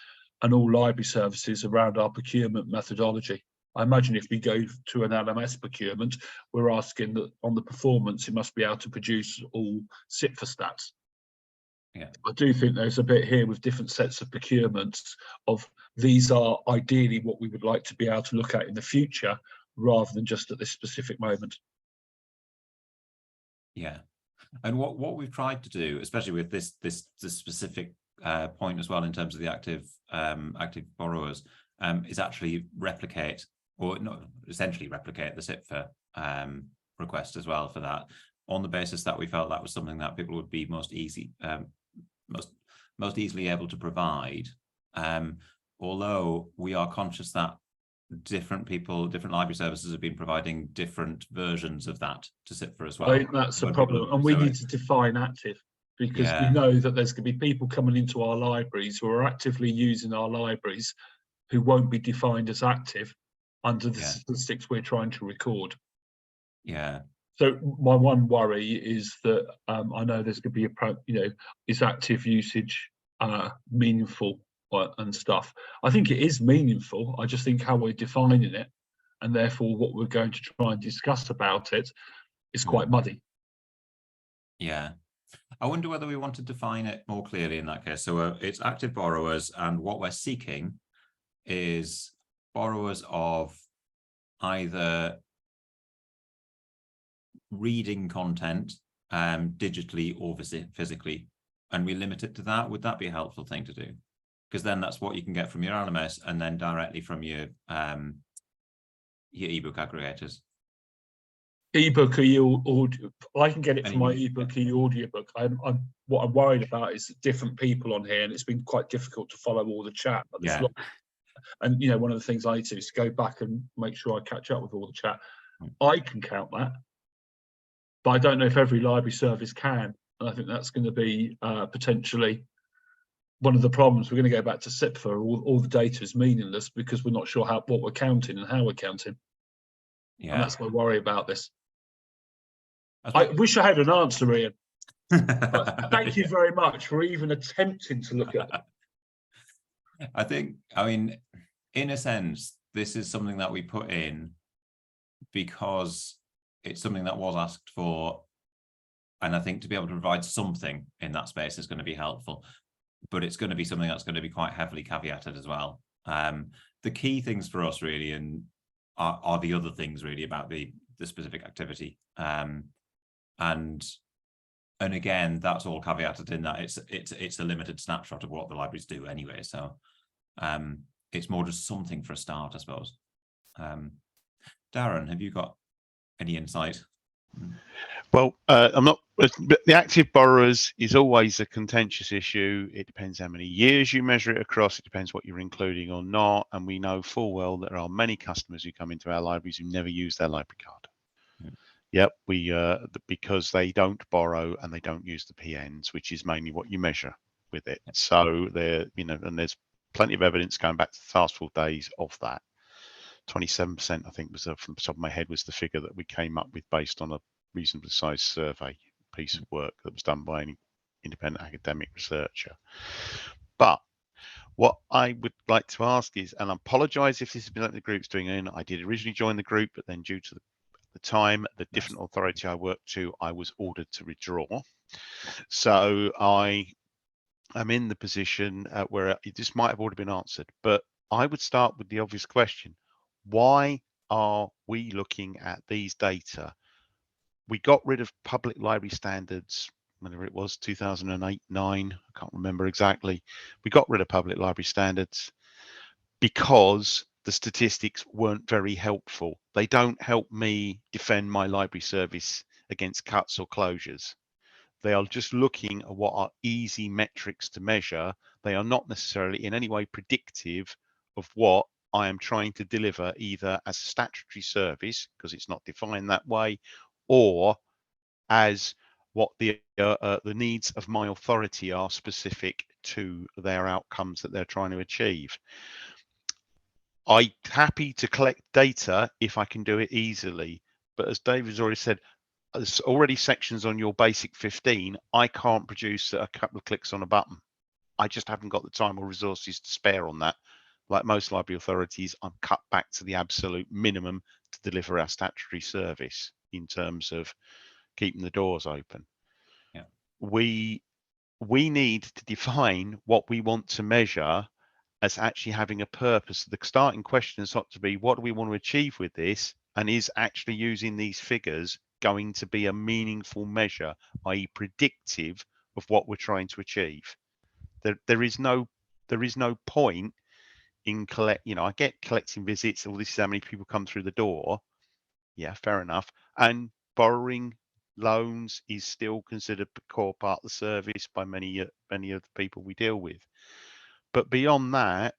and all library services around our procurement methodology. I imagine if we go to an LMS procurement, we're asking that on the performance, it must be able to produce all SITFA stats. Yeah. I do think there's a bit here with different sets of procurements of these are ideally what we would like to be able to look at in the future rather than just at this specific moment. Yeah. And what we've tried to do, especially with this specific point as well, in terms of the active borrowers, is actually replicate, or not essentially replicate, the SIPFA request as well for that, on the basis that we felt that was something that people would be most easily able to provide. Although we are conscious that different library services have been providing different versions of that to SIPFA as well. I think that's a problem, and we need to define active, because we know that there's going to be people coming into our libraries who are actively using our libraries who won't be defined as active under the statistics we're trying to record. Yeah. So my one worry is that I know there's going to be is active usage meaningful and stuff. I think it is meaningful. I just think how we're defining it, and therefore what we're going to try and discuss about it, is quite muddy. Yeah. I wonder whether we want to define it more clearly in that case. So it's active borrowers, and what we're seeking is borrowers of either reading content digitally or physically, and we limit it to that. Would that be a helpful thing to do? Because then that's what you can get from your LMS, and then directly from your ebook aggregators. Ebook or your audio, I can get it from my ebook or your audiobook. What I'm worried about is different people on here, and it's been quite difficult to follow all the chat. And one of the things I need to do is to go back and make sure I catch up with all the chat. I can count that, but I don't know if every library service can, and I think that's going to be potentially one of the problems. We're going to go back to SIPFA. All the data is meaningless because we're not sure what we're counting and how we're counting. And that's my worry about this. I wish I had an answer, Ian. But thank you very much for even attempting to look at it. I mean, in a sense, this is something that we put in because it's something that was asked for. And I think to be able to provide something in that space is going to be helpful. But it's going to be something that's going to be quite heavily caveated as well. The key things for us really are the other things really about the specific activity. And again, that's all caveated in that it's a limited snapshot of what the libraries do anyway. So it's more just something for a start, I suppose. Darren, have you got any insight? Well, I'm not. The active borrowers is always a contentious issue. It depends how many years you measure it across. It depends what you're including or not. And we know full well that there are many customers who come into our libraries who never use their library card. Yep, because they don't borrow and they don't use the PNs, which is mainly what you measure with it. So and there's plenty of evidence going back to the Taskforce days of that. 27%, I think, was from the top of my head, was the figure that we came up with based on a reasonably sized survey piece of work that was done by an independent academic researcher. But what I would like to ask is, and I apologize if this has been like the group's doing in, I did originally join the group, but then due to the time, the different authority I worked to, I was ordered to withdraw. So I am in the position where this might have already been answered, but I would start with the obvious question. Why are we looking at these data? We got rid of public library standards, whenever it was, 2008, 9, I can't remember exactly. We got rid of public library standards because the statistics weren't very helpful. They don't help me defend my library service against cuts or closures. They are just looking at what are easy metrics to measure. They are not necessarily in any way predictive of what I am trying to deliver, either as a statutory service, because it's not defined that way, or as what the needs of my authority are specific to their outcomes that they're trying to achieve. I'm happy to collect data if I can do it easily, but as David's already said, there's already sections on your basic 15. I can't produce a couple of clicks on a button. I just haven't got the time or resources to spare on that. Like most library authorities, I'm cut back to the absolute minimum to deliver our statutory service in terms of keeping the doors open. Yeah. We need to define what we want to measure as actually having a purpose. The starting question has got to be, what do we want to achieve with this? And is actually using these figures going to be a meaningful measure, i.e. predictive of what we're trying to achieve. There is no point in I get collecting visits, or this is how many people come through the door. Yeah, fair enough. And borrowing loans is still considered a core part of the service by many of the people we deal with. But beyond that,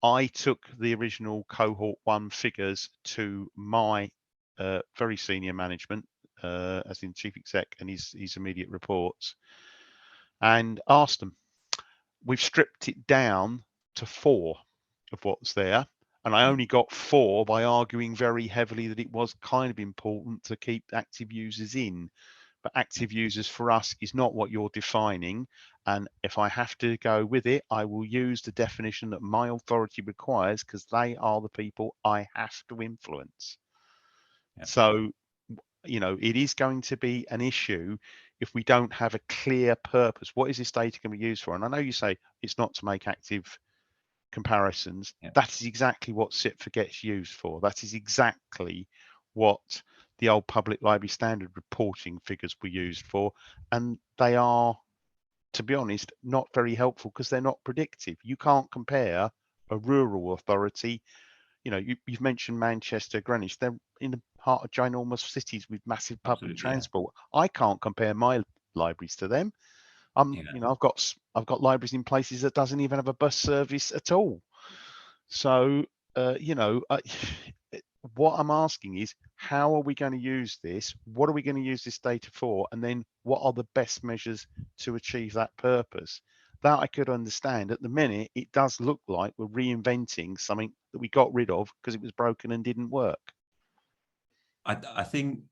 I took the original cohort 1 figures to my very senior management, as in chief exec and his immediate reports, and asked them. We've stripped it down to 4 of what's there, and I only got 4 by arguing very heavily that it was kind of important to keep active users in. But active users for us is not what you're defining, and if I have to go with it, I will use the definition that my authority requires, because they are the people I have to influence. Yeah. So, it is going to be an issue if we don't have a clear purpose. What is this data going to be used for? And I know you say it's not to make active comparisons. Yeah. That is exactly what SIPFA gets used for. That is exactly what the old public library standard reporting figures were used for. And they are, to be honest, not very helpful because they're not predictive. You can't compare a rural authority. You've mentioned Manchester, Greenwich. They're in the heart of ginormous cities with massive public transport. Yeah. I can't compare my libraries to them. I've got libraries in places that doesn't even have a bus service at all. So, what I'm asking is, how are we going to use this? What are we going to use this data for? And then what are the best measures to achieve that purpose? That I could understand. At the minute, it does look like we're reinventing something that we got rid of because it was broken and didn't work. I think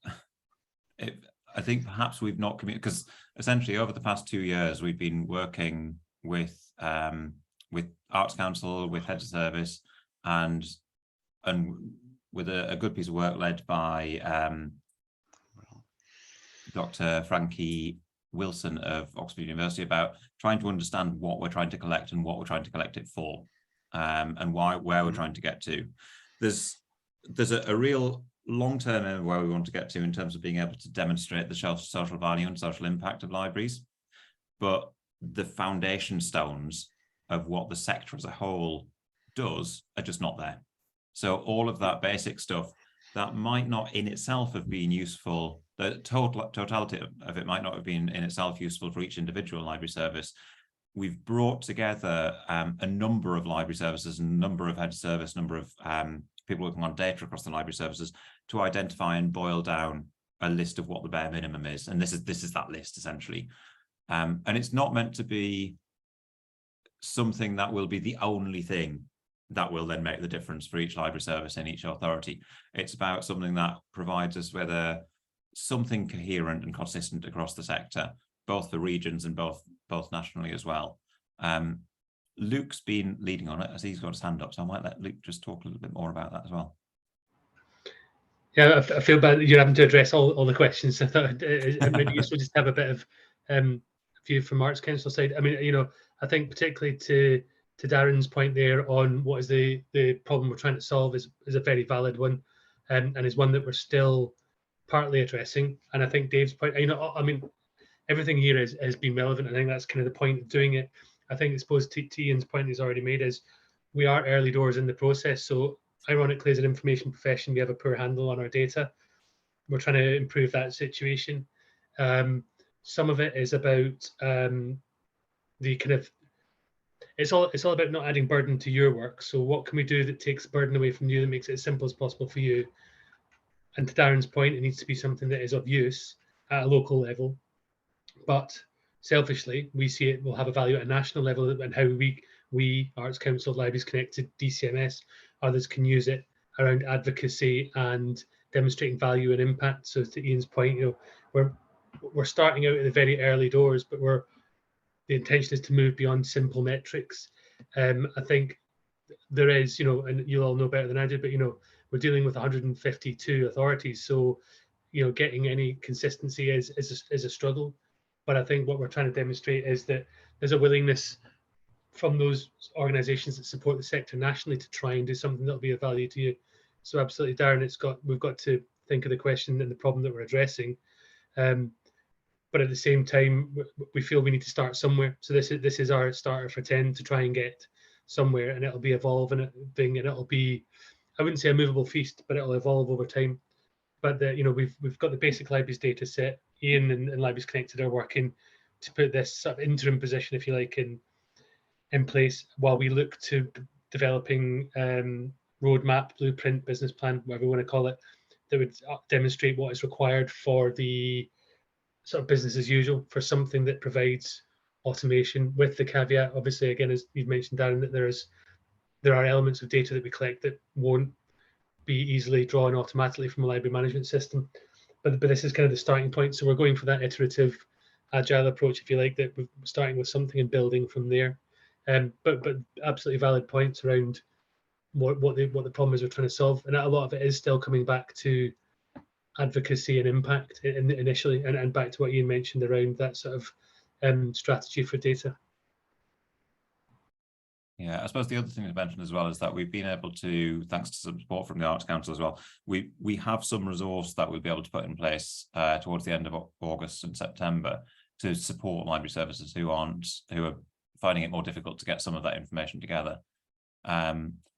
perhaps we've not communicated, because essentially over the past 2 years we've been working with Arts Council, with Heads of Service, and with a good piece of work led by Dr. Frankie Wilson of Oxford University about trying to understand what we're trying to collect and what we're trying to collect it for, and where we're trying to get to. There's a real long-term aim where we want to get to in terms of being able to demonstrate the social value and social impact of libraries, but the foundation stones of what the sector as a whole does are just not there. So all of that basic stuff that might not in itself have been useful, the totality of it might not have been in itself useful for each individual library service. We've brought together a number of library services, a number of head service, a number of people working on data across the library services to identify and boil down a list of what the bare minimum is. And this is that list essentially. And it's not meant to be something that will be the only thing that will then make the difference for each library service in each authority. It's about something that provides us with something coherent and consistent across the sector, both for regions and both nationally as well. Luke's been leading on it as he's got his hand up, so I might let Luke just talk a little bit more about that as well. Yeah, I feel bad that you're having to address all the questions. I thought it might be useful just to have a bit of view from Arts Council side. I mean, I think particularly to Darren's point there on what is the problem we're trying to solve is a very valid one, and is one that we're still partly addressing. And I think Dave's point, I mean, everything here has been relevant. I think that's kind of the point of doing it. I think, I suppose, to Ian's point he's already made is we are early doors in the process. So ironically, as an information profession, we have a poor handle on our data. We're trying to improve that situation. Some of it is about the kind of, it's all about not adding burden to your work. So what can we do that takes burden away from you, that makes it as simple as possible for you? And to Darren's point, it needs to be something that is of use at a local level. But selfishly, we see it will have a value at a national level, and how we Arts Council, Libraries Connected, DCMS, others can use it around advocacy and demonstrating value and impact. So to Ian's point, we're starting out at the very early doors, but the intention is to move beyond simple metrics. I think there is, and you'll all know better than I do, but we're dealing with 152 authorities, so getting any consistency is a struggle. But I think what we're trying to demonstrate is that there's a willingness from those organisations that support the sector nationally to try and do something that'll be of value to you. So absolutely, Darren, we've got to think of the question and the problem that we're addressing. But at the same time, we feel we need to start somewhere. So this is our starter for 10 to try and get somewhere, and it'll be evolving, and it'll be, I wouldn't say a movable feast, but it'll evolve over time. But we've got the basic libraries data set. Ian and Libraries Connected are working to put this sort of interim position, if you like, in place while we look to developing roadmap, blueprint, business plan, whatever you want to call it, that would demonstrate what is required for the sort of business as usual, for something that provides automation, with the caveat, obviously, again, as you've mentioned, Darren, that there are elements of data that we collect that won't be easily drawn automatically from a library management system. But this is kind of the starting point. So we're going for that iterative, agile approach, if you like, that we're starting with something and building from there. But absolutely valid points around what the problem is we're trying to solve, and a lot of it is still coming back to advocacy and impact initially, and back to what Ian mentioned around that sort of strategy for data. Yeah, I suppose the other thing to mention as well is that we've been able to, thanks to some support from the Arts Council as well, we have some resource that we'll be able to put in place towards the end of August and September to support library services who are finding it more difficult to get some of that information together.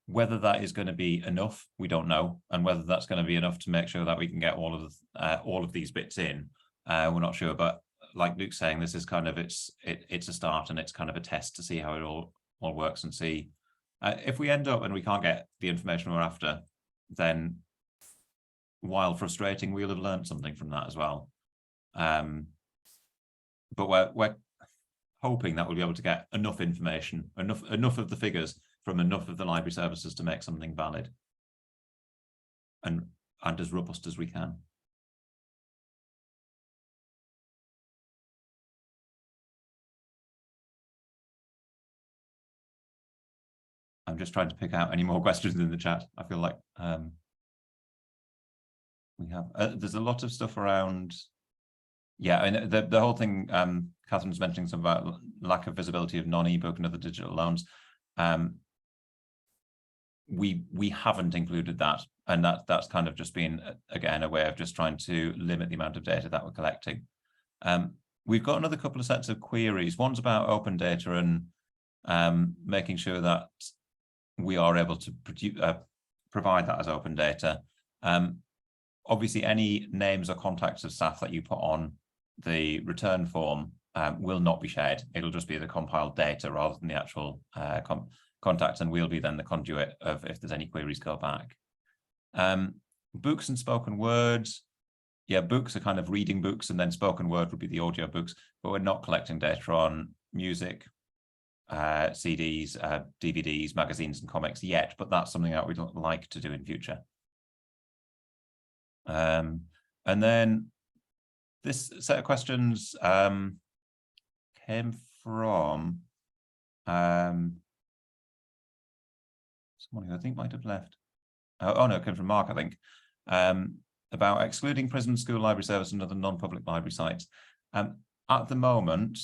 Whether that is going to be enough, we don't know, and whether that's going to be enough to make sure that we can get all of these bits in, we're not sure. But like Luke's saying, this is kind of it's a start, and it's kind of a test to see how it all works, and see if we end up and we can't get the information we're after, then while frustrating, we'll have learned something from that as well. But we're hoping that we'll be able to get enough information, enough of the figures from enough of the library services to make something valid and as robust as we can. I'm just trying to pick out any more questions in the chat. I feel like we have, there's a lot of stuff around, yeah, and the whole thing, Catherine's mentioning something about lack of visibility of non-ebook and other digital loans. We haven't included that, and that's kind of just been, again, a way of just trying to limit the amount of data that we're collecting. We've got another couple of sets of queries. One's about open data and making sure that we are able to provide that as open data. Obviously, any names or contacts of staff that you put on the return form will not be shared. It'll just be the compiled data rather than the actual contacts, and we'll be then the conduit of if there's any queries go back. Books and spoken words. Yeah, books are kind of reading books, and then spoken word would be the audio books, but we're not collecting data on music, CDs, DVDs, magazines and comics yet, but that's something that we'd like to do in future. And then this set of questions came from someone who I think might have left. Oh no, it came from Mark, I think, about excluding prison, school, library service and other non-public library sites. At the moment,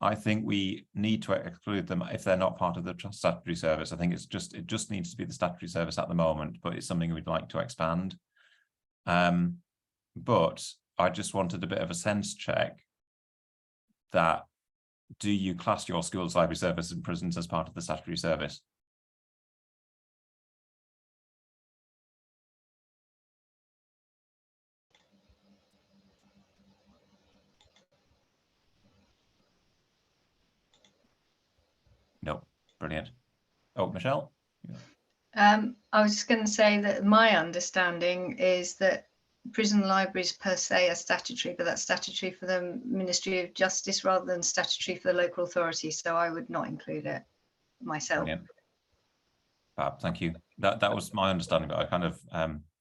I think we need to exclude them if they're not part of the statutory service. I think it just needs to be the statutory service at the moment, but it's something we'd like to expand. But I just wanted a bit of a sense check that, do you class your schools, library service and prisons as part of the statutory service? No, brilliant. Oh, Michelle? I was just going to say that my understanding is that prison libraries per se are statutory, but that's statutory for the Ministry of Justice rather than statutory for the local authority. So I would not include it myself. Brilliant. Thank you. That was my understanding, but I kind of,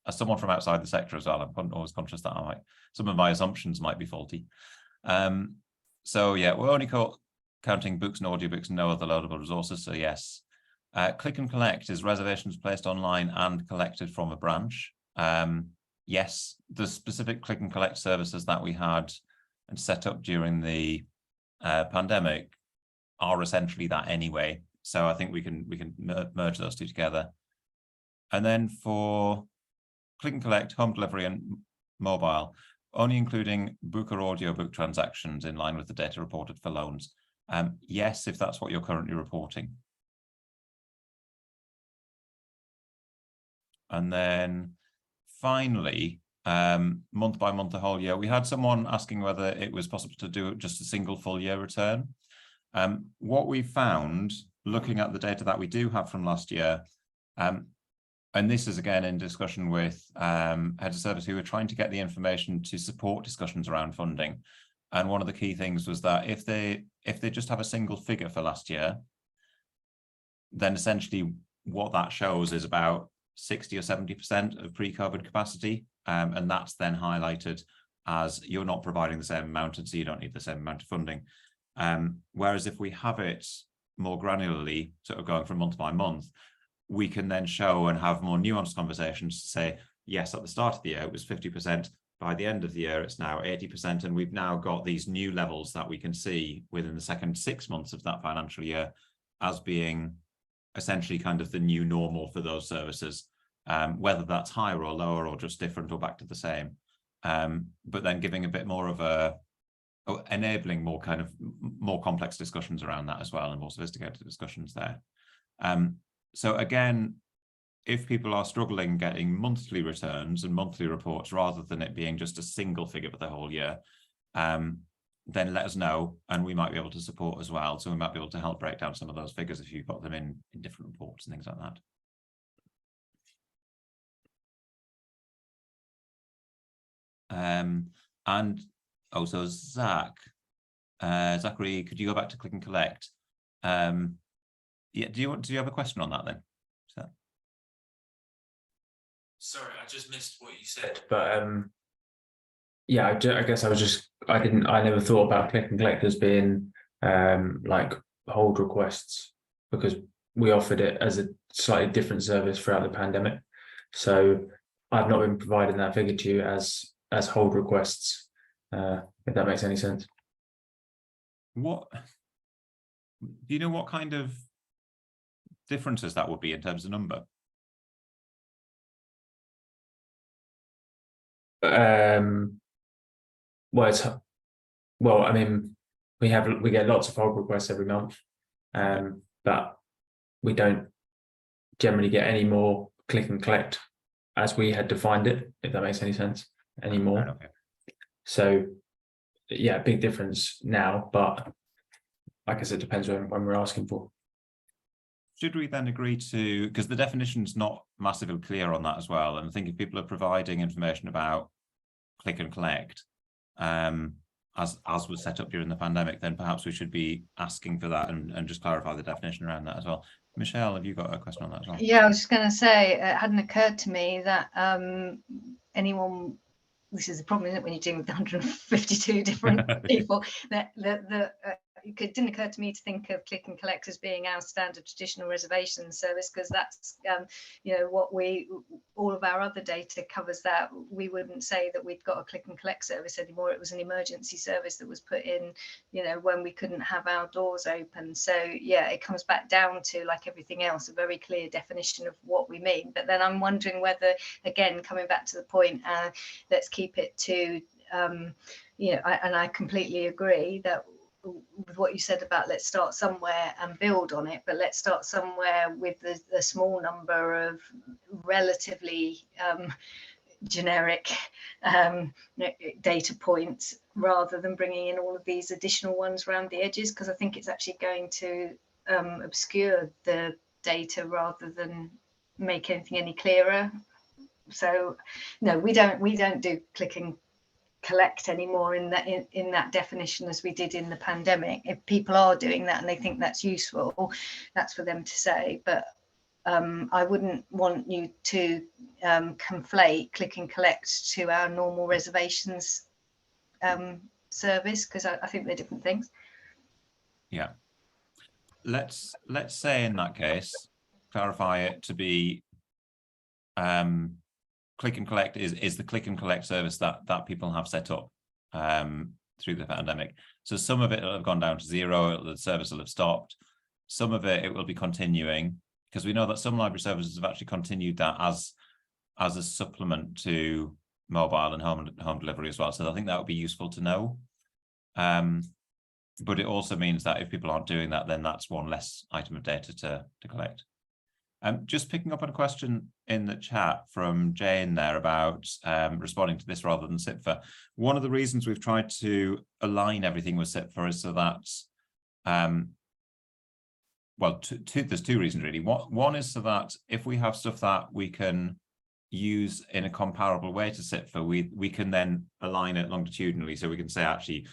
as someone from outside the sector as well, I'm always conscious that some of my assumptions might be faulty. So yeah, we're only counting books and audiobooks and no other loadable resources. So yes. Click and collect is reservations placed online and collected from a branch. Yes, the specific click and collect services that we had and set up during the pandemic are essentially that anyway. So I think we can merge those two together. And then for click and collect, home delivery and mobile, only including book or audiobook transactions in line with the data reported for loans. Yes, if that's what you're currently reporting. And then finally, month by month, the whole year, we had someone asking whether it was possible to do just a single full year return. What we found, looking at the data that we do have from last year, and this is again in discussion with heads of service who were trying to get the information to support discussions around funding. And one of the key things was that if they just have a single figure for last year, then essentially what that shows is about 60 or 70% of pre-COVID capacity. And that's then highlighted as you're not providing the same amount, and so you don't need the same amount of funding. Whereas if we have it more granularly, sort of going from month by month, we can then show and have more nuanced conversations to say, yes, at the start of the year, it was 50%. By the end of the year, it's now 80%. And we've now got these new levels that we can see within the second 6 months of that financial year as being essentially kind of the new normal for those services, whether that's higher or lower or just different or back to the same. But then giving a bit more of enabling more kind of more complex discussions around that as well, and more sophisticated discussions there. So again, if people are struggling getting monthly returns and monthly reports rather than it being just a single figure for the whole year, then let us know and we might be able to support as well. So we might be able to help break down some of those figures if you've got them in different reports and things like that. And also Zachary, could you go back to click and collect? Yeah, do you have a question on that then? Sorry, I just missed what you said, but yeah, I guess I never thought about click and collect as being like hold requests, because we offered it as a slightly different service throughout the pandemic. So I've not been providing that figure to you as hold requests, if that makes any sense. What do you know what kind of differences that would be in terms of number? Well, I mean, we get lots of hold requests every month, but we don't generally get any more click and collect as we had defined it, if that makes any sense, anymore. Okay. So yeah, big difference now, but I guess it depends when we're asking for. Should we then agree to, because the definition's not massively clear on that as well, and I think if people are providing information about click and collect, as was set up during the pandemic, then perhaps we should be asking for that and just clarify the definition around that as well. Michelle, have you got a question on that as well? Yeah, I was just going to say, it hadn't occurred to me that anyone, this is the problem, isn't it, when you're dealing with 152 different people, that it didn't occur to me to think of click and collect as being our standard traditional reservation service, because that's you know, what all of our other data covers that. We wouldn't say that we'd got a click and collect service anymore. It was an emergency service that was put in, you know, when we couldn't have our doors open. So yeah, it comes back down to, like everything else, a very clear definition of what we mean. But then I'm wondering whether, again, coming back to the point, let's keep it to you know, and I completely agree that with what you said about let's start somewhere and build on it, but let's start somewhere with the small number of relatively generic data points, rather than bringing in all of these additional ones around the edges, because I think it's actually going to obscure the data rather than make anything any clearer. So no, we don't do click and collect anymore in that definition as we did in the pandemic. If people are doing that and they think that's useful, that's for them to say, but I wouldn't want you to conflate click and collect to our normal reservations service, because I think they're different things. Yeah, let's say in that case, clarify it to be click and collect is the click and collect service that people have set up through the pandemic. So some of it will have gone down to zero, the service will have stopped. Some of it will be continuing, because we know that some library services have actually continued that as as a supplement to mobile and home delivery as well. So I think that would be useful to know. But it also means that if people aren't doing that, then that's one less item of data to collect. Just picking up on a question in the chat from Jane there about responding to this rather than SIPFA. One of the reasons we've tried to align everything with SIPFA is so that, well, there's two reasons really. One is so that if we have stuff that we can use in a comparable way to SIPFA, we can then align it longitudinally. So we can say actually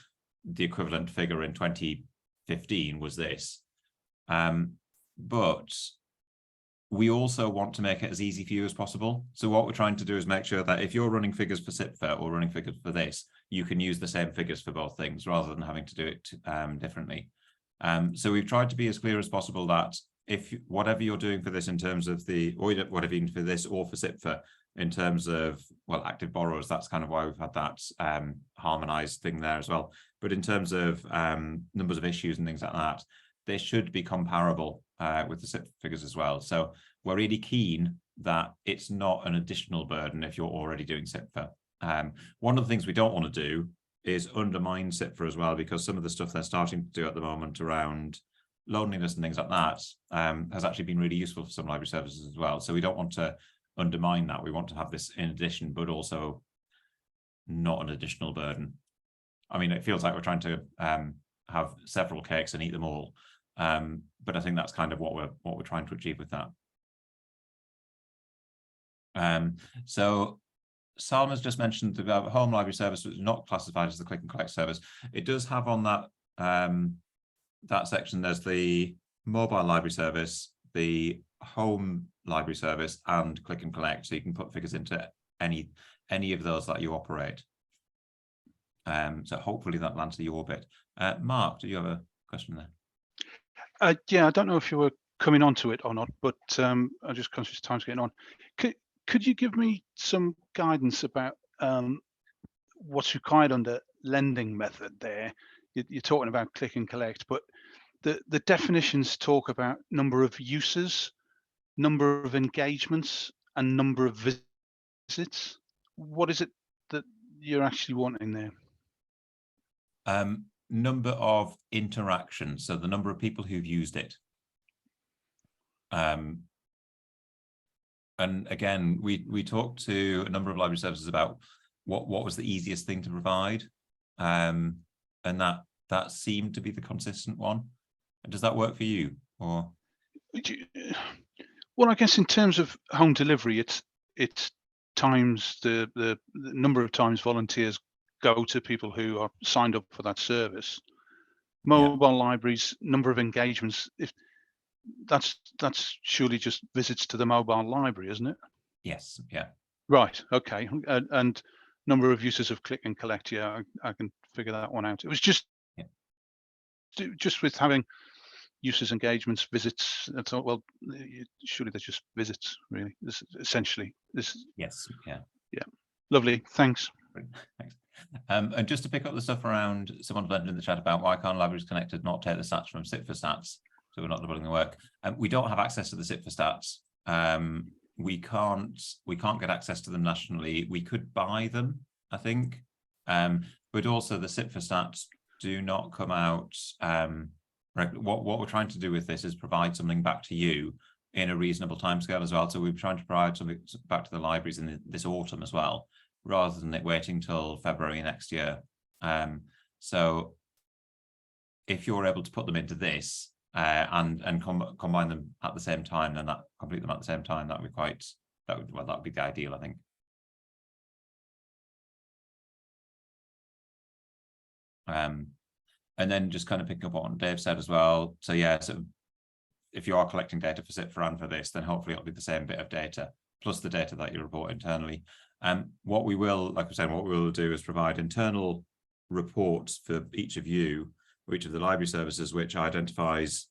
the equivalent figure in 2015 was this. But we also want to make it as easy for you as possible. So what we're trying to do is make sure that if you're running figures for SIPFA or running figures for this, you can use the same figures for both things rather than having to do it differently. So we've tried to be as clear as possible that if whatever you're doing for this in terms of or whatever you do for this or for SIPFA in terms of, well, active borrowers, that's kind of why we've had that harmonized thing there as well. But in terms of numbers of issues and things like that, they should be comparable with the SIPFA figures as well. So we're really keen that it's not an additional burden if you're already doing SIPFA. One of the things we don't want to do is undermine SIPFA as well, because some of the stuff they're starting to do at the moment around loneliness and things like that has actually been really useful for some library services as well. So we don't want to undermine that. We want to have this in addition, but also not an additional burden. I mean, it feels like we're trying to have several cakes and eat them all. But I think that's kind of what we're trying to achieve with that. So Salma's just mentioned the home library service was not classified as the click and collect service. It does have on that that section, there's the mobile library service, the home library service, and click and collect. So you can put figures into any of those that you operate. So hopefully that will answer your bit. Mark, do you have a question there? Yeah, I don't know if you were coming on to it or not, but I'm just conscious of time's getting on. Could you give me some guidance about what's required under lending method there? You're talking about click and collect, but the definitions talk about number of users, number of engagements, and number of visits. What is it that you're actually wanting there? Number of interactions, so the number of people who've used it. And again, we talked to a number of library services about what was the easiest thing to provide, and that seemed to be the consistent one. Does that work for you? Or well, I guess in terms of home delivery, it's times the number of times volunteers go to people who are signed up for that service. Mobile libraries, number of engagements, if that's surely just visits to the mobile library, isn't it? Yes. Yeah. Right. Okay. And number of users of click and collect. Yeah, I can figure that one out. It was just with having users, engagements, visits. I thought, well, surely they're just visits, really. This essentially this. Yes. Yeah. Yeah. Lovely. Thanks. Thanks. And just to pick up the stuff around, someone's mentioned in the chat about why can't libraries connected not take the stats from SIPFA stats, so we're not doubling the work. We don't have access to the SIPFA stats. We can't get access to them nationally. We could buy them, I think, but also the SIPFA stats do not come out. What we're trying to do with this is provide something back to you in a reasonable timescale as well. So we're trying to provide something back to the libraries in this autumn as well, rather than it waiting till February next year. So if you're able to put them into this and combine them at the same time, then complete them at the same time, that would be the ideal, I think. And then just kind of picking up on what Dave said as well. So yeah, so if you are collecting data for SIPFA and for this, then hopefully it'll be the same bit of data plus the data that you report internally. What we will, like I said, what we will do is provide internal reports for each of you, or each of the library services, which identifies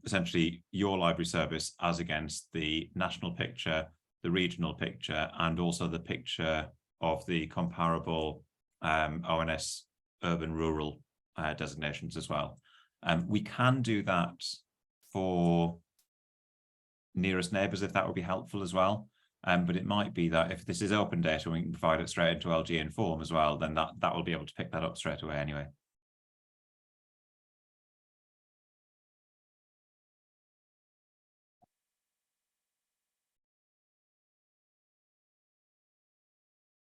essentially your library service as against the national picture, the regional picture, and also the picture of the comparable ONS urban rural designations as well. We can do that for nearest neighbours if that would be helpful as well. But it might be that if this is open data, we can provide it straight into LG Inform as well, then that will be able to pick that up straight away anyway.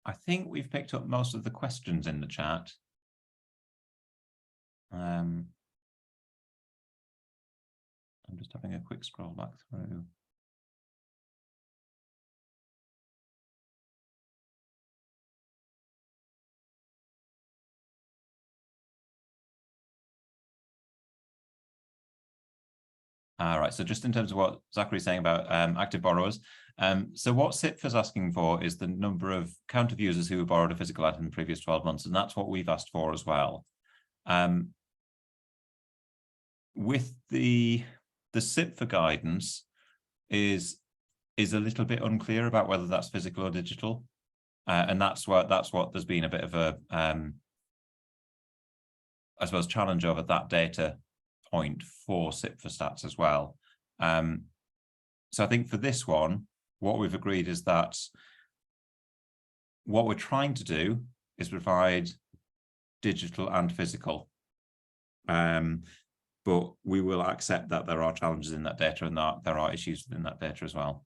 I think we've picked up most of the questions in the chat. I'm just having a quick scroll back through. All right, so just in terms of what Zachary's saying about active borrowers, so what CIPFA's asking for is the number of count of users who have borrowed a physical item in the previous 12 months, and that's what we've asked for as well. With the CIPFA guidance is a little bit unclear about whether that's physical or digital, and that's what there's been a bit of a I suppose challenge over that data point for CIPFA stats as well. So I think for this one, what we've agreed is that what we're trying to do is provide digital and physical. But we will accept that there are challenges in that data and that there are issues within that data as well.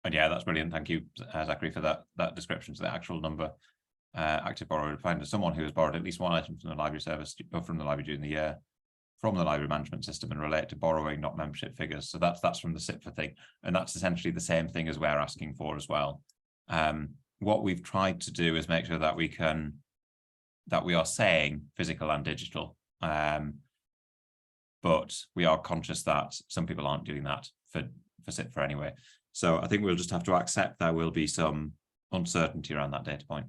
And yeah, that's brilliant. Thank you, Zachary, for that description. So the actual number, active borrower defined as someone who has borrowed at least one item from the library service or from the library during the year, from the library management system, and relate to borrowing, not membership figures. So that's from the CIPFA thing, and that's essentially the same thing as we're asking for as well. What we've tried to do is make sure that we are saying physical and digital, but we are conscious that some people aren't doing that for CIPFA anyway. So I think we'll just have to accept there will be some uncertainty around that data point.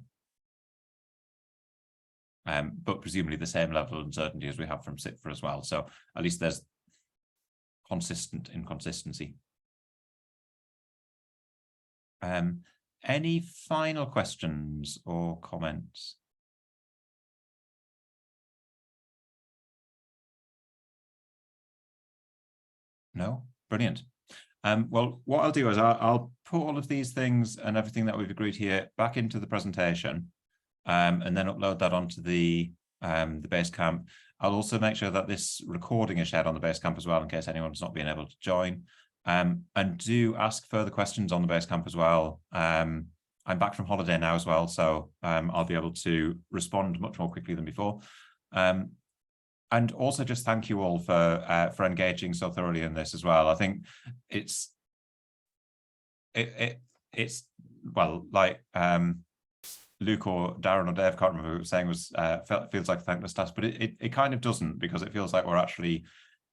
But presumably the same level of uncertainty as we have from CIPFA as well. So at least there's consistent inconsistency. Any final questions or comments? No? Brilliant. Well, what I'll do is I'll put all of these things and everything that we've agreed here back into the presentation, and then upload that onto the Basecamp. I'll also make sure that this recording is shared on the Basecamp as well, in case anyone's not being able to join. And do ask further questions on the Basecamp as well. I'm back from holiday now as well, so I'll be able to respond much more quickly than before. And also just thank you all for engaging so thoroughly in this as well. I think it's well, like Luke or Darren or Dave, can't remember who was saying, feels like a thankless task, but it kind of doesn't, because it feels like we're actually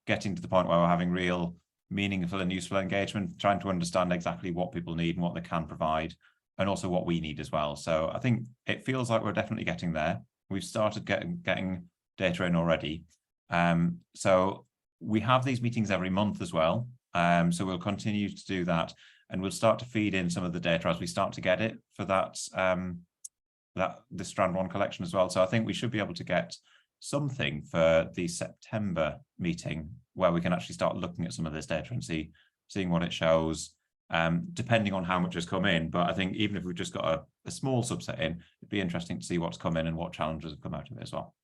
getting to the point where we're having real meaningful and useful engagement, trying to understand exactly what people need and what they can provide, and also what we need as well. So I think it feels like we're definitely getting there. We've started getting data in already. So we have these meetings every month as well. So we'll continue to do that, and we'll start to feed in some of the data as we start to get it for that the Strand 1 collection as well. So I think we should be able to get something for the September meeting where we can actually start looking at some of this data and seeing what it shows, depending on how much has come in. But I think even if we've just got a small subset in, it'd be interesting to see what's come in and what challenges have come out of it as well.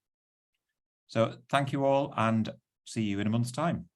So thank you all, and see you in a month's time.